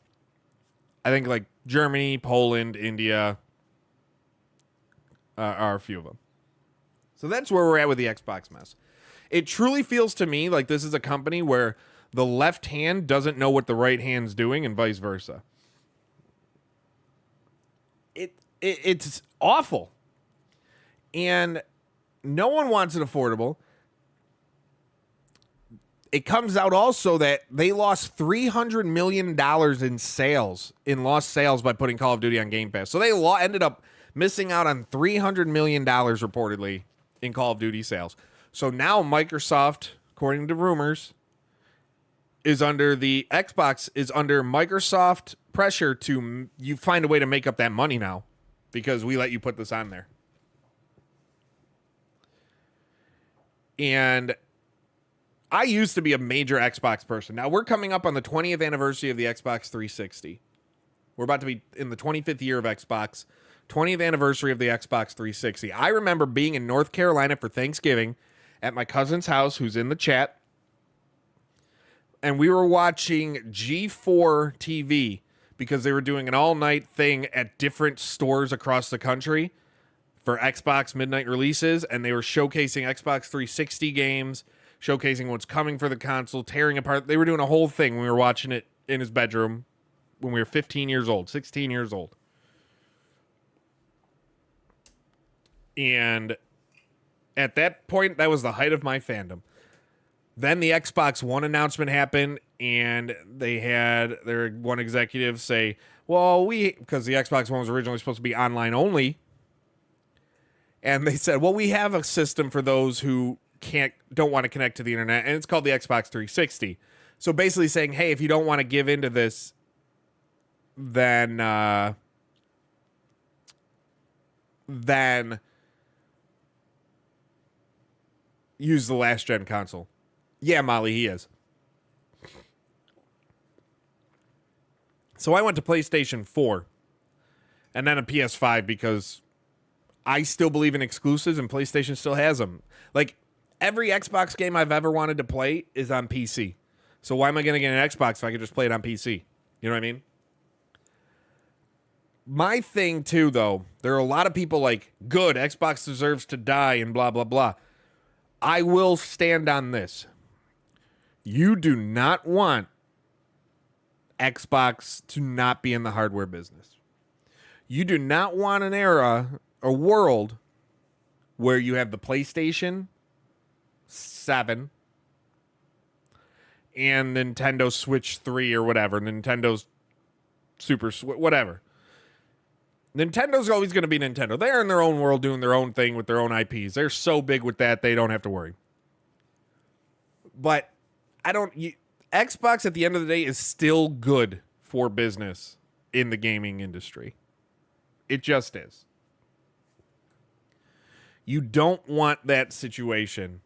S3: I think like Germany, Poland, India are a few of them. So that's where we're at with the Xbox mess. It truly feels to me like this is a company where the left hand doesn't know what the right hand's doing and vice versa. It's awful. And no one wants it affordable. It comes out also that they lost $300 million in lost sales by putting Call of Duty on Game Pass. So they ended up missing out on $300 million reportedly in Call of Duty sales. So now Microsoft, according to rumors, Xbox is under Microsoft pressure to you find a way to make up that money now because we let you put this on there. And I used to be a major Xbox person. Now we're coming up on the 20th anniversary of the Xbox 360. We're about to be in the 25th year of Xbox, 20th anniversary of the Xbox 360. I remember being in North Carolina for Thanksgiving at my cousin's house, who's in the chat, and we were watching G4 TV because they were doing an all-night thing at different stores across the country for Xbox midnight releases, and they were showcasing Xbox 360 games, showcasing what's coming for the console, tearing apart. They were doing a whole thing. We were watching it in his bedroom when we were 15 years old, 16 years old. And at that point, that was the height of my fandom. Then the Xbox One announcement happened, and they had their one executive say, well, because the Xbox One was originally supposed to be online only, and they said, well, we have a system for those who don't want to connect to the internet, and it's called the Xbox 360. So basically saying, hey, if you don't want to give into this, then use the last gen console. Yeah, Molly, he is. So I went to PlayStation 4 and then a PS5 because I still believe in exclusives and PlayStation still has them. Like, every Xbox game I've ever wanted to play is on PC. So why am I going to get an Xbox if I could just play it on PC? You know what I mean? My thing, too, though, there are a lot of people like, good, Xbox deserves to die and blah, blah, blah. I will stand on this. You do not want Xbox to not be in the hardware business. You do not want a world where you have the PlayStation 7 and Nintendo Switch 3 or whatever, Nintendo's Super Switch, whatever. Nintendo's always going to be Nintendo. They're in their own world doing their own thing with their own IPs. They're so big with that, they don't have to worry. But Xbox at the end of the day is still good for business in the gaming industry. It just is. You don't want that situation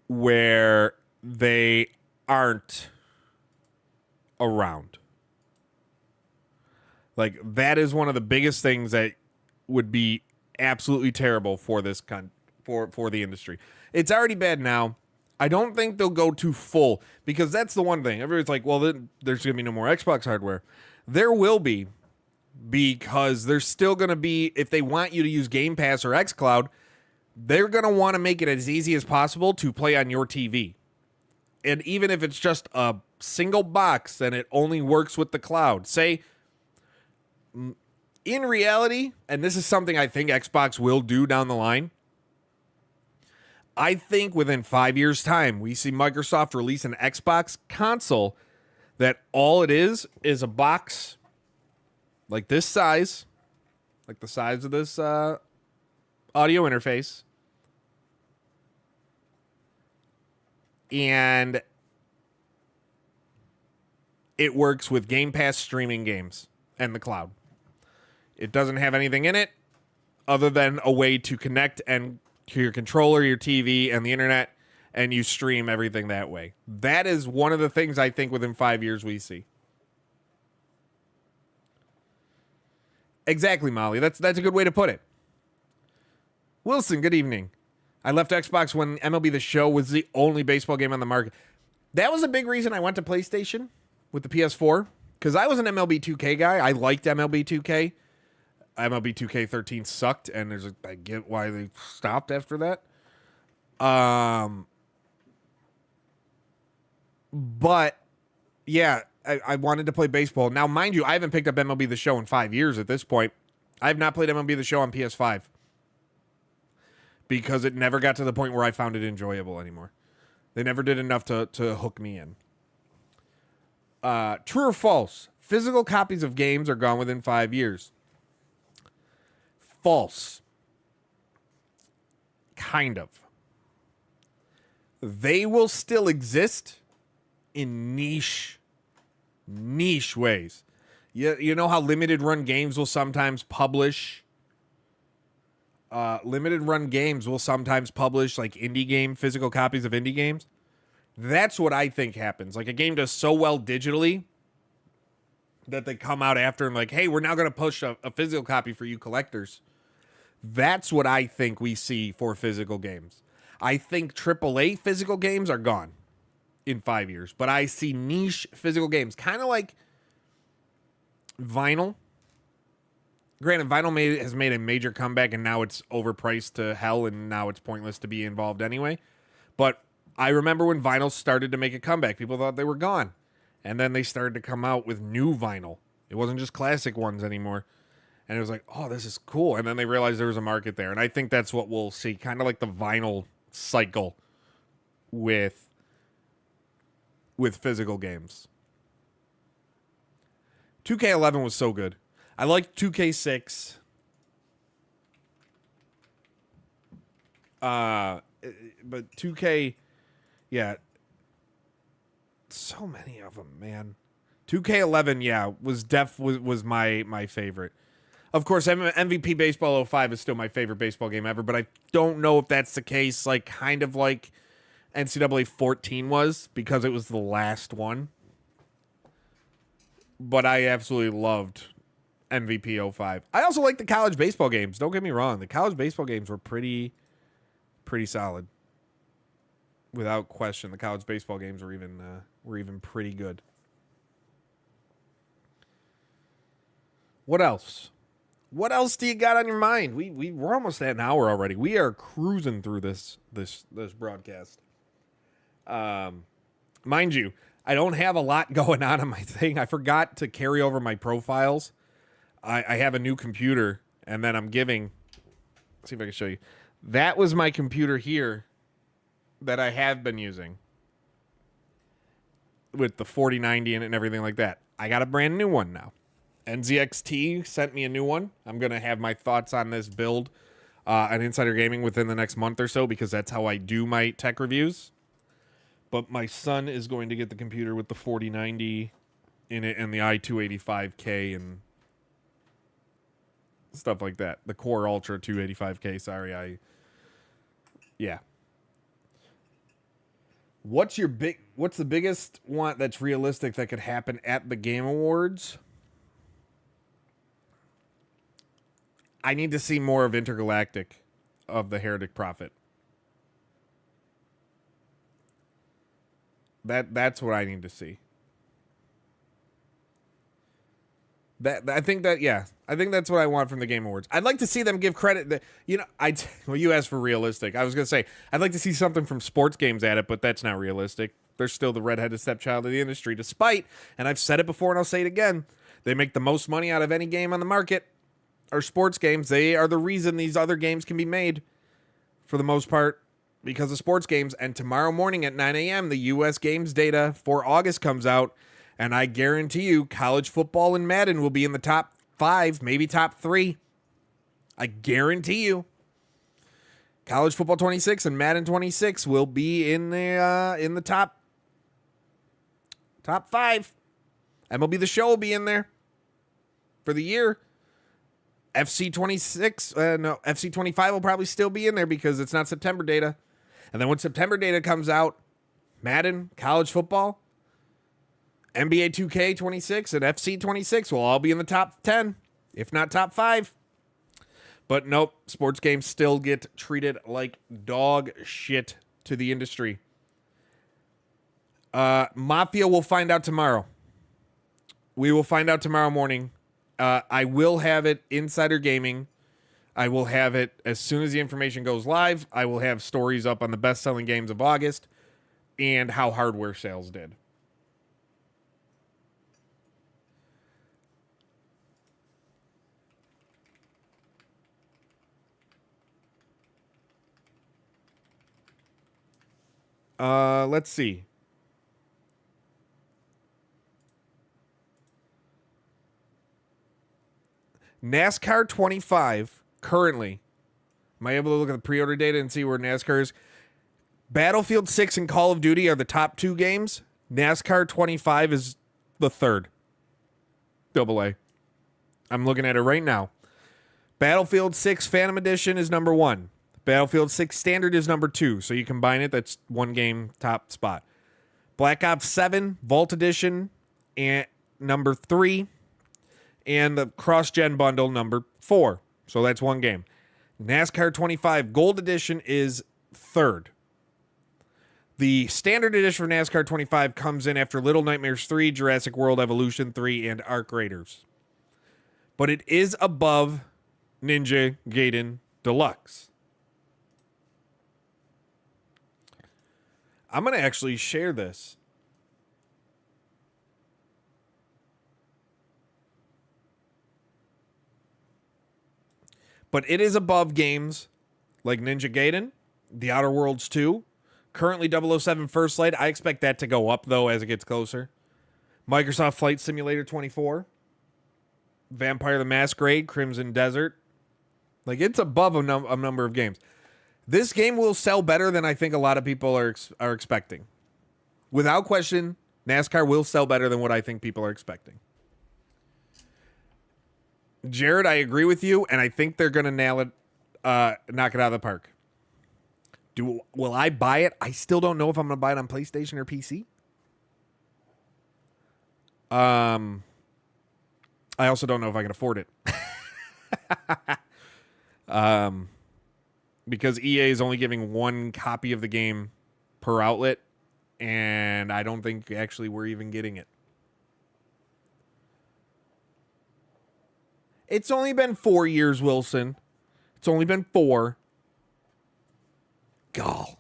S3: where they aren't around. Like, that is one of the biggest things that would be absolutely terrible for this for the industry. It's already bad now. I don't think they'll go too full because that's the one thing. Everybody's like, well, then there's going to be no more Xbox hardware. There will be, because there's still going to be, if they want you to use Game Pass or xCloud, they're going to want to make it as easy as possible to play on your TV. And even if it's just a single box, then it only works with the cloud. Say, in reality, and this is something I think Xbox will do down the line, I think within 5 years' time, we see Microsoft release an Xbox console that all it is a box like this size, like the size of this audio interface, and it works with Game Pass streaming games and the cloud. It doesn't have anything in it other than a way to connect and to your controller, your TV, and the internet, and you stream everything that way. That is one of the things I think within 5 years we see. Exactly, Molly. That's a good way to put it. Wilson, good evening. I left Xbox when MLB The Show was the only baseball game on the market. That was a big reason I went to PlayStation with the PS4, because I was an MLB 2K guy. I liked MLB 2K. MLB 2K13 sucked, and I get why they stopped after that. But yeah, I wanted to play baseball. Now, mind you, I haven't picked up MLB The Show in 5 years at this point. I have not played MLB The Show on PS5 because it never got to the point where I found it enjoyable anymore. They never did enough to hook me in. True or false? Physical copies of games are gone within 5 years. False. Kind of. They will still exist in niche ways. You know how limited run games will sometimes publish like indie game physical copies of indie games. That's what I think happens. Like a game does so well digitally that they come out after and like, hey, we're now going to push a physical copy for you collectors. That's what I think we see for physical games. I think AAA physical games are gone in 5 years, but I see niche physical games, kind of like vinyl. Granted, vinyl has made a major comeback, and now it's overpriced to hell, and now it's pointless to be involved anyway. But I remember when vinyl started to make a comeback, people thought they were gone. And then they started to come out with new vinyl. It wasn't just classic ones anymore. And it was like, oh, this is cool. And then they realized there was a market there. And I think that's what we'll see, kind of like the vinyl cycle with physical games. 2K11 was so good. I liked 2K6. But 2K, yeah. So many of them, man. 2K11, yeah, was my favorite. Of course, MVP Baseball 05 is still my favorite baseball game ever, but I don't know if that's the case, like kind of like NCAA 14 was, because it was the last one. But I absolutely loved MVP 05. I also like the college baseball games. Don't get me wrong. The college baseball games were pretty solid. Without question, the college baseball games were even pretty good. What else? What else do you got on your mind? We're almost at an hour already. We are cruising through this broadcast. Mind you, I don't have a lot going on my thing. I forgot to carry over my profiles. I have a new computer, and then I'm giving. Let's see if I can show you. That was my computer here that I have been using with the 4090 in it and everything like that. I got a brand new one now. NZXT sent me a new one. I'm going to have my thoughts on this build on Insider Gaming within the next month or so, because that's how I do my tech reviews. But my son is going to get the computer with the 4090 in it and the i285K and stuff like that. The Core Ultra 285K, sorry. Yeah. What's the biggest one that's realistic that could happen at the Game Awards? I need to see more of Intergalactic of the Heretic Prophet. That's what I need to see. I think that's what I want from the Game Awards. I'd like to see them give credit. You asked for realistic. I was going to say, I'd like to see something from sports games at it, but that's not realistic. They're still the redheaded stepchild of the industry, despite, and I've said it before and I'll say it again, they make the most money out of any game on the market, or sports games. They are the reason these other games can be made, for the most part, because of sports games. And tomorrow morning at 9 a.m., the U.S. games data for August comes out, and I guarantee you college football and Madden will be in the top 5, maybe top 3. I guarantee you. College football 26 and Madden 26 will be in the top 5. MLB The Show will be in there for the year. FC 26, no, FC 25 will probably still be in there because it's not September data. And then when September data comes out, Madden, college football, NBA 2K 26, and FC 26 will all be in the top 10, if not top 5. But nope, sports games still get treated like dog shit to the industry. Mafia will find out tomorrow. We will find out tomorrow morning. I will have it Insider Gaming. I will have it as soon as the information goes live. I will have stories up on the best-selling games of August and how hardware sales did. Let's see. NASCAR 25 currently. Am I able to look at the pre-order data and see where NASCAR is? Battlefield 6 and Call of Duty are the top 2 games. NASCAR 25 is the third. AA. I'm looking at it right now. Battlefield 6 Phantom Edition is number 1. Battlefield 6 Standard is number 2. So you combine it, that's one game top spot. Black Ops 7 Vault Edition and number 3. And the cross-gen bundle number 4. So that's one game. NASCAR 25 Gold Edition is third. The standard edition for NASCAR 25 comes in after Little Nightmares 3, Jurassic World Evolution 3, and Arc Raiders. But it is above Ninja Gaiden Deluxe. I'm going to actually share this. But it is above games like Ninja Gaiden, The Outer Worlds 2, currently 007 First Light. I expect that to go up, though, as it gets closer. Microsoft Flight Simulator 24, Vampire the Masquerade, Crimson Desert. Like, it's above a number of games. This game will sell better than I think a lot of people are expecting. Without question, NASCAR will sell better than what I think people are expecting. Jared, I agree with you, and I think they're going to nail it, knock it out of the park. Will I buy it? I still don't know if I'm going to buy it on PlayStation or PC. I also don't know if I can afford it. Because EA is only giving one copy of the game per outlet, and I don't think actually we're even getting it. It's only been 4 years, Wilson. It's only been 4. Gall.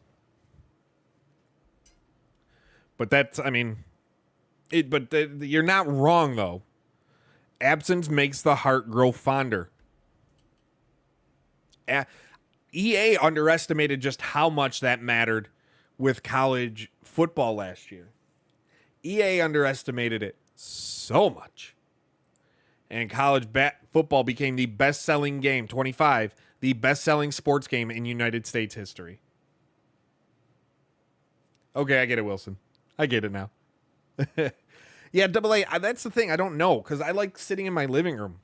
S3: But that's, I mean, you're not wrong, though. Absence makes the heart grow fonder. EA underestimated just how much that mattered with college football last year. EA underestimated it so much. And college football became the best-selling game, 25, the best-selling sports game in United States history. Okay, I get it, Wilson. I get it now. Yeah, AA, that's the thing. I don't know, because I like sitting in my living room.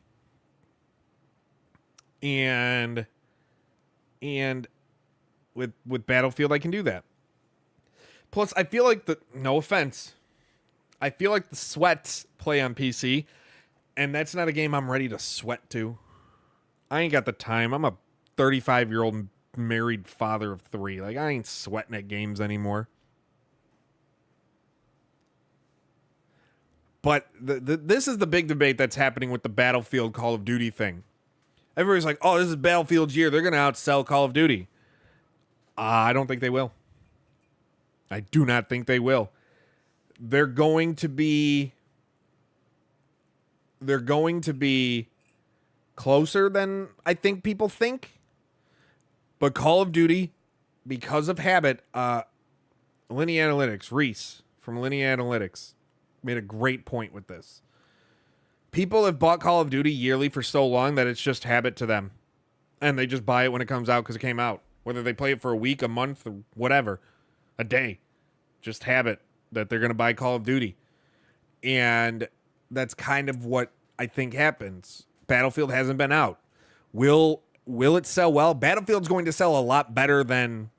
S3: And with Battlefield, I can do that. Plus, I feel like no offense, I feel like the sweats play on PC. And that's not a game I'm ready to sweat to. I ain't got the time. I'm a 35-year-old married father of 3. Like, I ain't sweating at games anymore. But this is the big debate that's happening with the Battlefield Call of Duty thing. Everybody's like, oh, this is Battlefield's year. They're going to outsell Call of Duty. I don't think they will. I do not think they will. They're going to be closer than I think people think. But Call of Duty, because of habit, Linear Analytics, Reese from Linear Analytics, made a great point with this. People have bought Call of Duty yearly for so long that it's just habit to them. And they just buy it when it comes out because it came out. Whether they play it for a week, a month, or whatever, a day. Just habit that they're going to buy Call of Duty. And that's kind of what I think happens. Battlefield hasn't been out. Will it sell well? Battlefield's going to sell a lot better than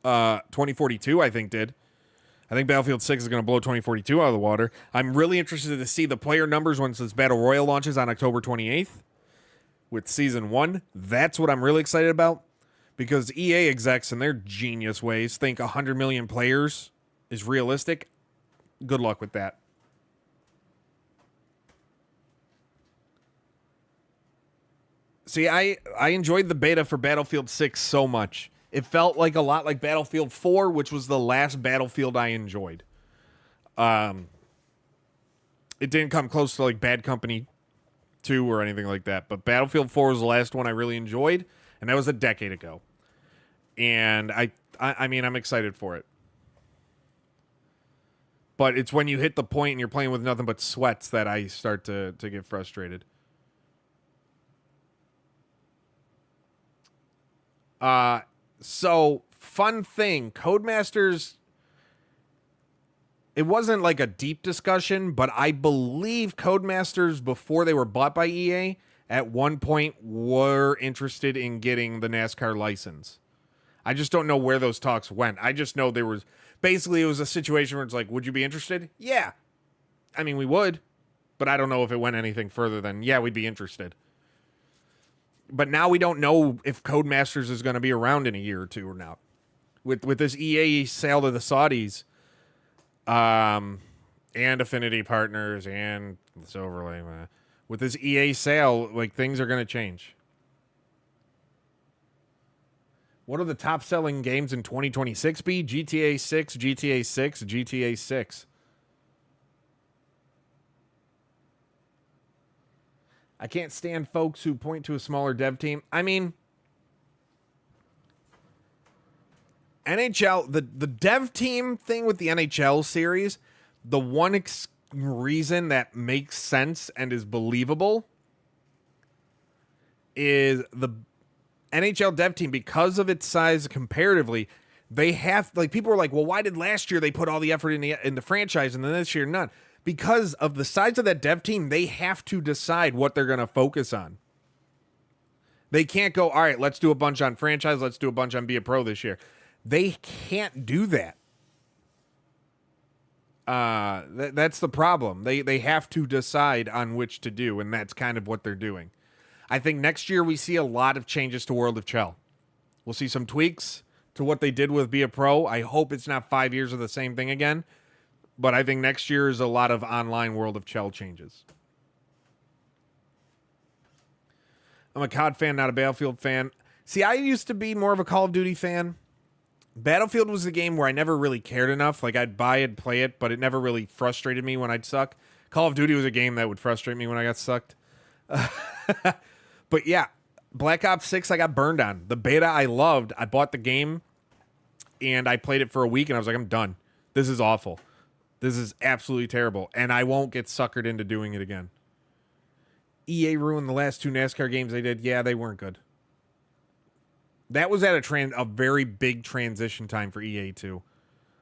S3: 2042, I think, did. I think Battlefield 6 is going to blow 2042 out of the water. I'm really interested to see the player numbers once this Battle Royale launches on October 28th with Season 1. That's what I'm really excited about, because EA execs in their genius ways think 100 million players is realistic. Good luck with that. See, I enjoyed the beta for Battlefield 6 so much. It felt like a lot like Battlefield 4, which was the last Battlefield I enjoyed. It didn't come close to like Bad Company 2 or anything like that, but Battlefield 4 was the last one I really enjoyed, and that was a decade ago. And I mean, I'm excited for it. But it's when you hit the point and you're playing with nothing but sweats that I start to get frustrated. So, fun thing, Codemasters, it wasn't like a deep discussion, but I believe Codemasters, before they were bought by EA, at one point were interested in getting the NASCAR license. I just don't know where those talks went. I just know there was, basically it was a situation where it's like, would you be interested? Yeah. I mean, we would, but I don't know if it went anything further than, yeah, we'd be interested. But now we don't know if Codemasters is going to be around in a year or two or not. With this EA sale to the Saudis, and Affinity Partners and Silverlake, with this EA sale, like, things are going to change. What are the top selling games in 2026 be? GTA 6, GTA 6, GTA 6. I can't stand folks who point to a smaller dev team. I mean, NHL, the dev team thing with the NHL series, the one reason that makes sense and is believable is the NHL dev team, because of its size comparatively, they have, like, people are like, well, why did last year they put all the effort in the franchise and then this year none? Because of the size of that dev team, they have to decide what they're going to focus on. They can't go, all right, let's do a bunch on franchise, let's do a bunch on Be a Pro this year. They can't do that. That's the problem. They have to decide on which to do, and that's kind of what they're doing. I think next year we see a lot of changes to World of Chell. We'll see some tweaks to what they did with Be a Pro. I hope it's not 5 years of the same thing again. But I think next year is a lot of online World of Chell changes. I'm a COD fan, not a Battlefield fan. See, I used to be more of a Call of Duty fan. Battlefield was the game where I never really cared enough. Like, I'd buy it, play it, but it never really frustrated me when I'd suck. Call of Duty was a game that would frustrate me when I got sucked. But yeah, Black Ops 6 I got burned on. The beta I loved. I bought the game, and I played it for a week, and I was like, I'm done. This is awful. This is absolutely terrible, and I won't get suckered into doing it again. EA ruined the last two NASCAR games they did. Yeah, they weren't good. That was at a very big transition time for EA, too.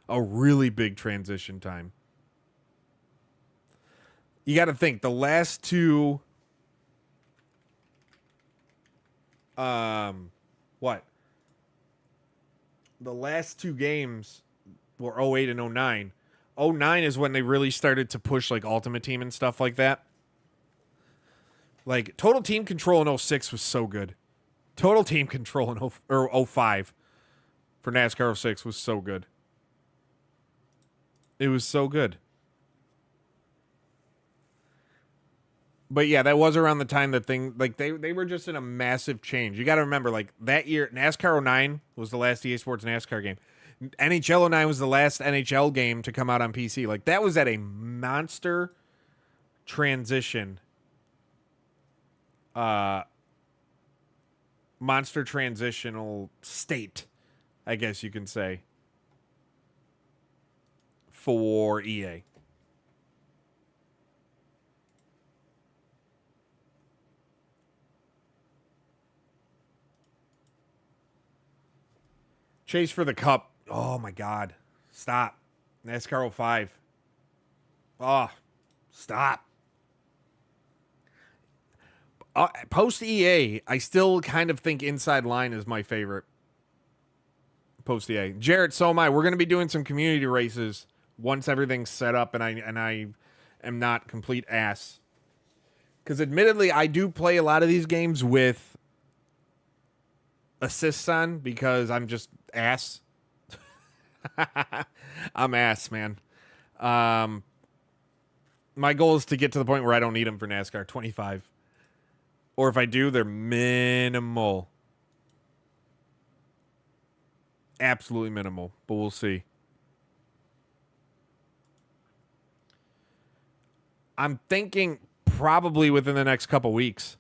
S3: A really big transition time. You got to think, the last two... The last two games were 08 and 09. 09 is when they really started to push, like, Ultimate Team and stuff like that. Like, Total Team Control in 06 was so good. Total Team Control in 05 for NASCAR 06 was so good. It was so good. But yeah, that was around the time that thing, like, they were just in a massive change. You got to remember, like, that year, NASCAR 09 was the last EA Sports NASCAR game. NHL 09 was the last NHL game to come out on PC. Like, that was at a monster transition. Monster transitional state, I guess you can say, for EA. Chase for the Cup. Oh, my God. Stop. NASCAR 05. Oh, stop. Post EA, I still kind of think Inside Line is my favorite. Post EA. Jarrett, so am I. We're going to be doing some community races once everything's set up and I am not complete ass. Because admittedly, I do play a lot of these games with assists on because I'm just ass. I'm ass, man. My goal is to get to the point where I don't need them for NASCAR 25. Or if I do, they're minimal. Absolutely minimal, but we'll see. I'm thinking probably within the next couple weeks.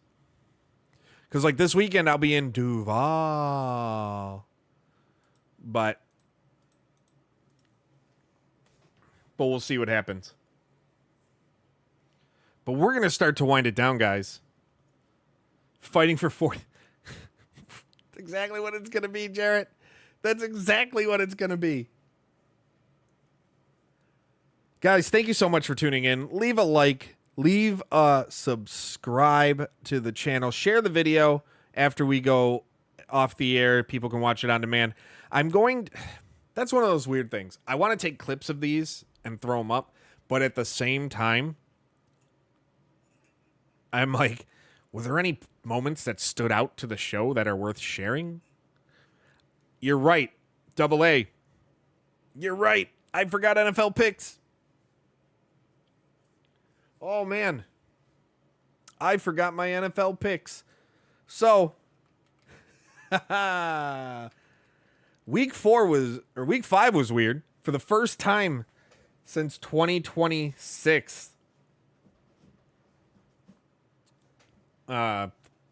S3: Because, like, this weekend I'll be in Duval. But we'll see what happens. But we're going to start to wind it down, guys. Fighting for 40. That's exactly what it's going to be, Jarrett. That's exactly what it's going to be. Guys, thank you so much for tuning in. Leave a like. Leave a subscribe to the channel. Share the video after we go off the air. People can watch it on demand. That's one of those weird things. I want to take clips of these and throw them up. But at the same time, I'm like, were there any moments that stood out to the show that are worth sharing? You're right. Double A. You're right. I forgot NFL picks. Oh, man. I forgot my NFL picks. So, week 5 was weird. For the first time since 2026.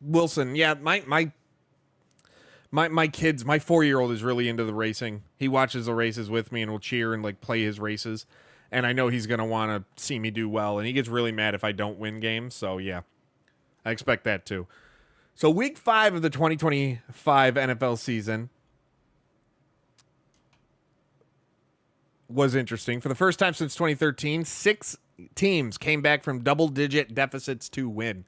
S3: Wilson, yeah, my kids, my 4-year-old is really into the racing. He watches the races with me and will cheer and like play his races. And I know he's going to want to see me do well. And he gets really mad if I don't win games. So, yeah, I expect that too. So, week 5 of the 2025 NFL season was interesting. For the first time since 2013, 6 teams came back from double-digit deficits to win.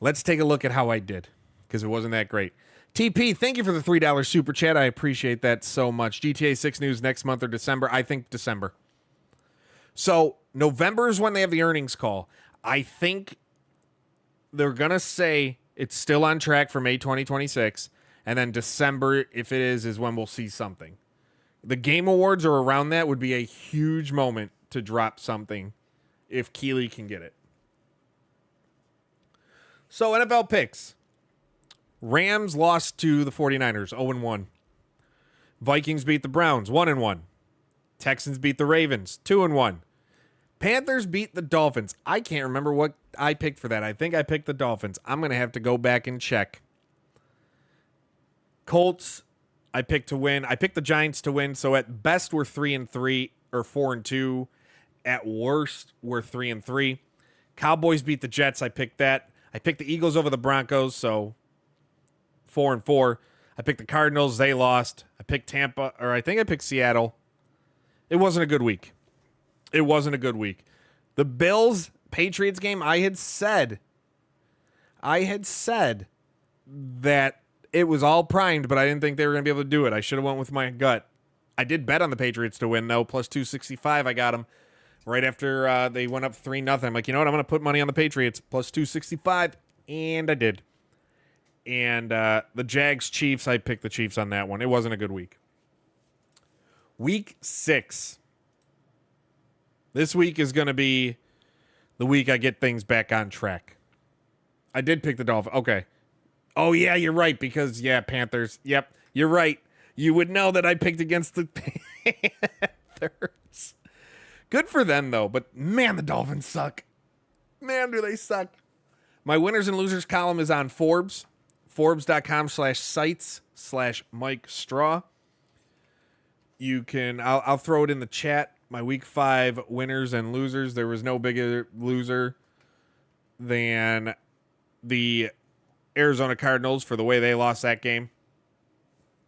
S3: Let's take a look at how I did, because it wasn't that great. TP, thank you for the $3 super chat. I appreciate that so much. GTA 6 news next month or December. I think December. So November is when they have the earnings call. I think they're going to say it's still on track for May 2026. And then December, if it is when we'll see something. The Game Awards or around that would be a huge moment to drop something if Keeley can get it. So, NFL picks. Rams lost to the 49ers, 0-1. Vikings beat the Browns, 1-1. Texans beat the Ravens, 2-1. Panthers beat the Dolphins. I can't remember what I picked for that. I think I picked the Dolphins. I'm going to have to go back and check. Colts, I picked to win. I picked the Giants to win. So, at best, we're 3-3 or 4-2. At worst, we're 3-3. Cowboys beat the Jets. I picked that. I picked the Eagles over the Broncos, so 4-4. I picked the Cardinals. They lost. I picked Tampa, or I think I picked Seattle. It wasn't a good week. The Bills-Patriots game, I had said that it was all primed, but I didn't think they were going to be able to do it. I should have went with my gut. I did bet on the Patriots to win, though. Plus 265, I got them. Right after they went up 3-0. I'm like, you know what? I'm going to put money on the Patriots. Plus 265. And I did. And the Jags-Chiefs, I picked the Chiefs on that one. It wasn't a good week. Week 6. This week is going to be the week I get things back on track. I did pick the Dolphins. Okay. Oh, yeah, you're right. Because, yeah, Panthers. Yep, you're right. You would know that I picked against the Panthers. Good for them, though. But, man, the Dolphins suck. Man, do they suck. My winners and losers column is on Forbes. Forbes.com/sites/Mike Straw. You can, I'll throw it in the chat. My week 5 winners and losers. There was no bigger loser than the Arizona Cardinals for the way they lost that game.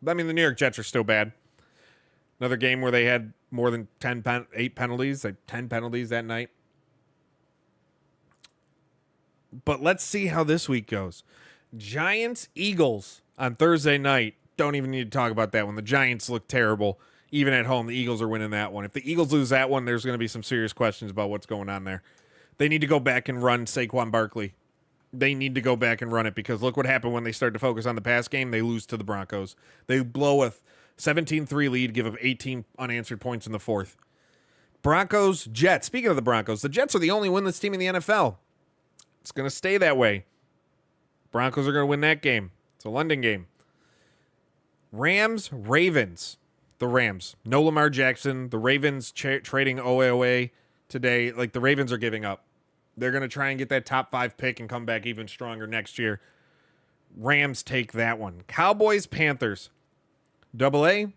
S3: I mean, the New York Jets are still bad. Another game where they had more than 8 penalties, like 10 penalties that night. But let's see how this week goes. Giants, Eagles on Thursday night. Don't even need to talk about that one. The Giants look terrible. Even at home, the Eagles are winning that one. If the Eagles lose that one, there's going to be some serious questions about what's going on there. They need to go back and run Saquon Barkley. They need to go back and run it because look what happened when they start to focus on the pass game. They lose to the Broncos. They blow a 17-3 lead, give up 18 unanswered points in the fourth. Broncos, Jets. Speaking of the Broncos, the Jets are the only winless team in the NFL. It's going to stay that way. Broncos are going to win that game. It's a London game. Rams, Ravens. The Rams. No Lamar Jackson. The Ravens trading OAOA today. Like, the Ravens are giving up. They're going to try and get that top 5 pick and come back even stronger next year. Rams take that one. Cowboys, Panthers. Double A.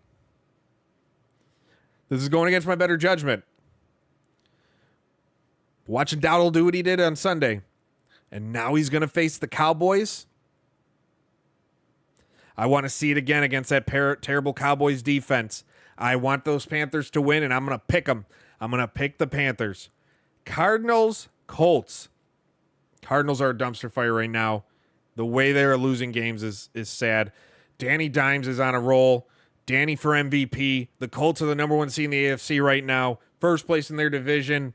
S3: This is going against my better judgment. Watching Dowdle do what he did on Sunday. And now he's going to face the Cowboys. I want to see it again against that terrible Cowboys defense. I want those Panthers to win, and I'm going to pick them. I'm going to pick the Panthers. Cardinals, Colts. Cardinals are a dumpster fire right now. The way they're losing games is sad. Danny Dimes is on a roll. Danny for MVP. The Colts are the number 1 seed in the AFC right now. First place in their division.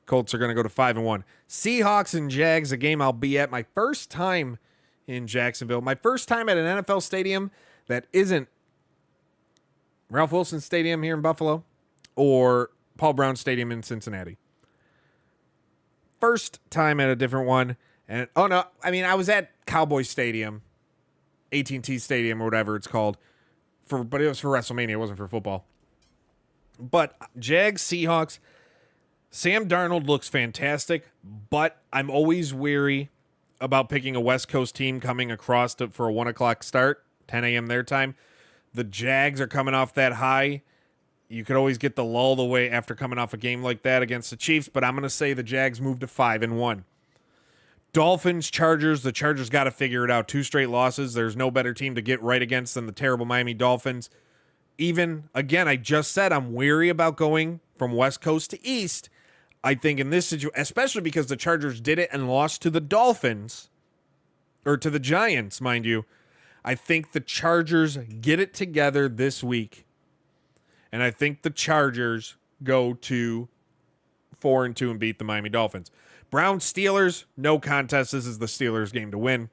S3: Colts are going to go to 5-1. Seahawks and Jags, a game I'll be at my first time in Jacksonville. My first time at an NFL stadium that isn't Ralph Wilson Stadium here in Buffalo or Paul Brown Stadium in Cincinnati. First time at a different one. And I was at Cowboy Stadium, AT&T Stadium or whatever it's called, but it was for WrestleMania. It wasn't for football. But Jags, Seahawks, Sam Darnold looks fantastic, but I'm always weary about picking a West Coast team coming across for a 1 o'clock start, 10 a.m. their time. The Jags are coming off that high. You could always get the lull the way after coming off a game like that against the Chiefs, but I'm going to say the Jags move to 5-1. Dolphins, Chargers. The Chargers got to figure it out. 2 straight losses. There's no better team to get right against than the terrible Miami Dolphins. Again, I just said I'm weary about going from West Coast to East. I think in this situation, especially because the Chargers did it and lost to the Dolphins, or to the Giants, mind you, I think the Chargers get it together this week. And I think the Chargers go to 4-2 and beat the Miami Dolphins. Browns, Steelers, no contest. This is the Steelers' game to win.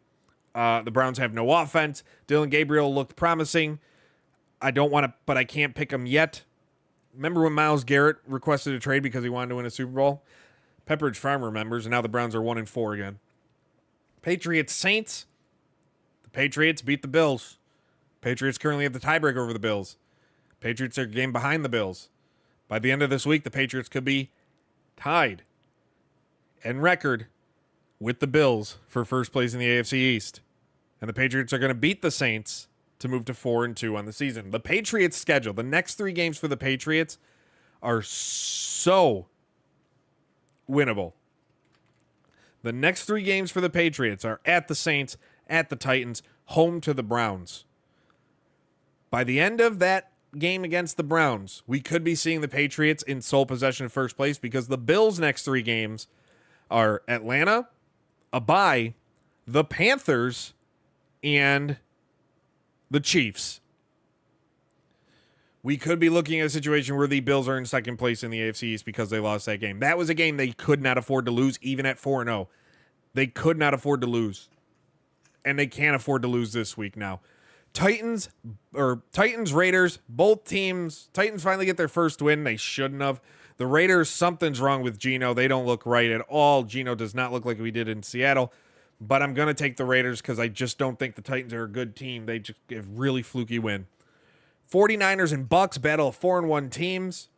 S3: The Browns have no offense. Dylan Gabriel looked promising. But I can't pick him yet. Remember when Myles Garrett requested a trade because he wanted to win a Super Bowl? Pepperidge Farm remembers, and now the Browns are 1-4 again. Patriots, Saints. The Patriots beat the Bills. Patriots currently have the tiebreaker over the Bills. Patriots are a game behind the Bills. By the end of this week, the Patriots could be tied in record with the Bills for first place in the AFC East. And the Patriots are going to beat the Saints to move to 4-2 on the season. The Patriots' schedule, the next 3 games for the Patriots are so winnable. The next 3 games for the Patriots are at the Saints, at the Titans, home to the Browns. By the end of that game against the Browns, we could be seeing the Patriots in sole possession of first place because the Bills' next 3 games are Atlanta, a bye, the Panthers, and the Chiefs. We could be looking at a situation where the Bills are in second place in the AFC East because they lost that game. That was a game they could not afford to lose, even at 4-0. They could not afford to lose. And they can't afford to lose this week now. Titans, Raiders, both teams. Titans finally get their first win. They shouldn't have. The Raiders, something's wrong with Geno. They don't look right at all. Geno does not look like we did in Seattle. But I'm going to take the Raiders because I just don't think the Titans are a good team. They just have really fluky win. 49ers and Bucks battle of 4-1 teams.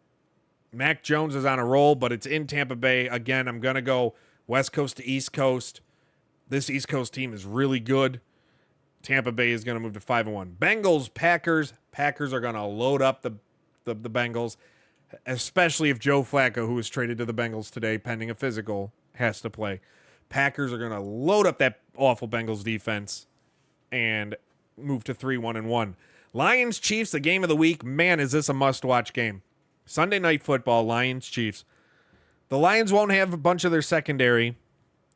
S3: Mac Jones is on a roll, but it's in Tampa Bay. Again, I'm going to go West Coast to East Coast. This East Coast team is really good. Tampa Bay is going to move to 5-1. Bengals, Packers. Packers are going to load up the Bengals, especially if Joe Flacco, who was traded to the Bengals today pending a physical, has to play. Packers are going to load up that awful Bengals defense and move to 3-1-1. Lions, Chiefs, the game of the week. Man, is this a must-watch game. Sunday Night Football, Lions, Chiefs. The Lions won't have a bunch of their secondary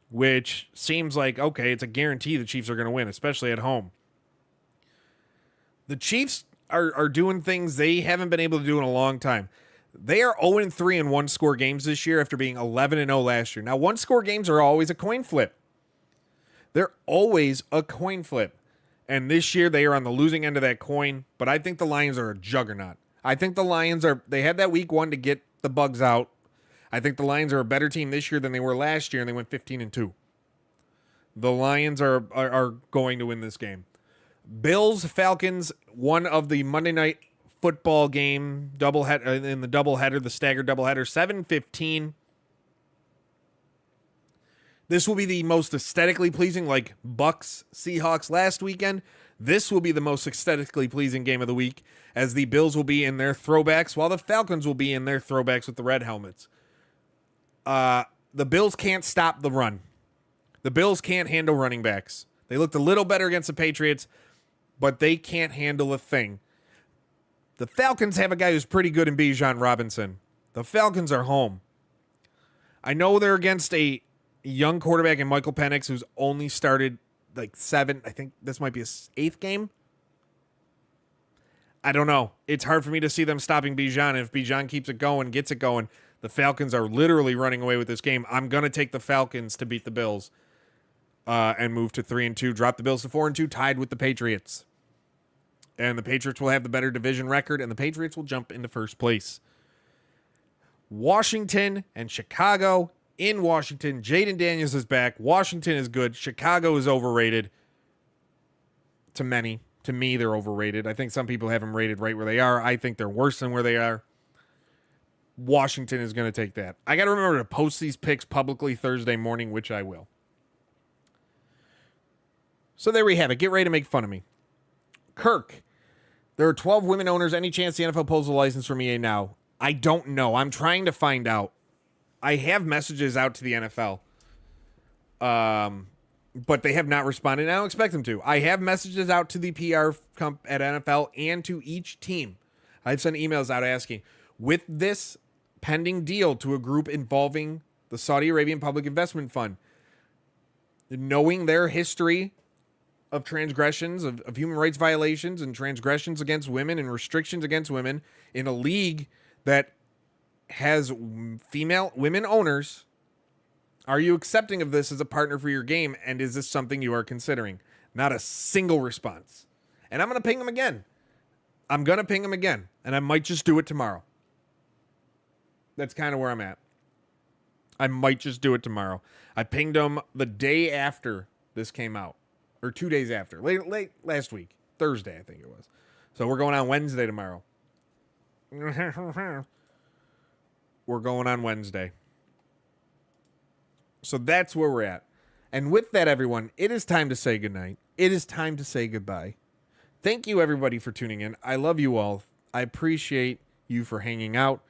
S3: which seems like, okay, it's a guarantee the Chiefs are going to win, especially at home. The Chiefs are doing things they haven't been able to do in a long time. They are 0-3 in one-score games this year after being 11-0 last year. Now, one-score games are always a coin flip. They're always a coin flip. And this year they are on the losing end of that coin, but I think the Lions are a juggernaut. I think the Lions they had that week 1 to get the bugs out. I think the Lions are a better team this year than they were last year, and they went 15-2. The Lions are going to win this game. Bills, Falcons, one of the Monday Night Football game in the doubleheader, the staggered doubleheader, 7:15. This will be the most aesthetically pleasing, like Bucks, Seahawks last weekend. This will be the most aesthetically pleasing game of the week, as the Bills will be in their throwbacks, while the Falcons will be in their throwbacks with the red helmets. The Bills can't stop the run. The Bills can't handle running backs. They looked a little better against the Patriots, but they can't handle a thing. The Falcons have a guy who's pretty good in Bijan Robinson. The Falcons are home. I know they're against a young quarterback in Michael Penix who's only started like 7. I think this might be his 8th game. I don't know. It's hard for me to see them stopping Bijan. If Bijan keeps it going, gets it going, the Falcons are literally running away with this game. I'm going to take the Falcons to beat the Bills and move to 3-2, drop the Bills to 4-2, tied with the Patriots. And the Patriots will have the better division record, and the Patriots will jump into first place. Washington and Chicago. In Washington, Jaden Daniels is back. Washington is good. Chicago is overrated. To many. To me, they're overrated. I think some people have them rated right where they are. I think they're worse than where they are. Washington is going to take that. I got to remember to post these picks publicly Thursday morning, which I will. So there we have it. Get ready to make fun of me. Kirk. There are 12 women owners. Any chance the NFL pulls a license from EA now? I don't know. I'm trying to find out. I have messages out to the NFL. But they have not responded. And I don't expect them to. I have messages out to the PR at NFL and to each team. I've sent emails out asking, with this pending deal to a group involving the Saudi Arabian Public Investment Fund, knowing their history of transgressions, of human rights violations and transgressions against women and restrictions against women in a league that has women owners, are you accepting of this as a partner for your game? And is this something you are considering? Not a single response. And I'm going to ping them again. And I might just do it tomorrow. That's kind of where I'm at. I might just do it tomorrow. I pinged them the day after this came out. Or 2 days after. Late last week. Thursday, I think it was. So we're going on Wednesday tomorrow. We're going on Wednesday. So that's where we're at. And with that, everyone, it is time to say goodnight. It is time to say goodbye. Thank you, everybody, for tuning in. I love you all. I appreciate you for hanging out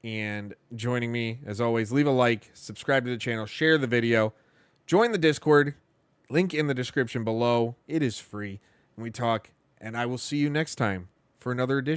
S3: and joining me. As always, leave a like, subscribe to the channel, share the video, join the Discord. Link in the description below. It is free. And we talk, and I will see you next time for another edition.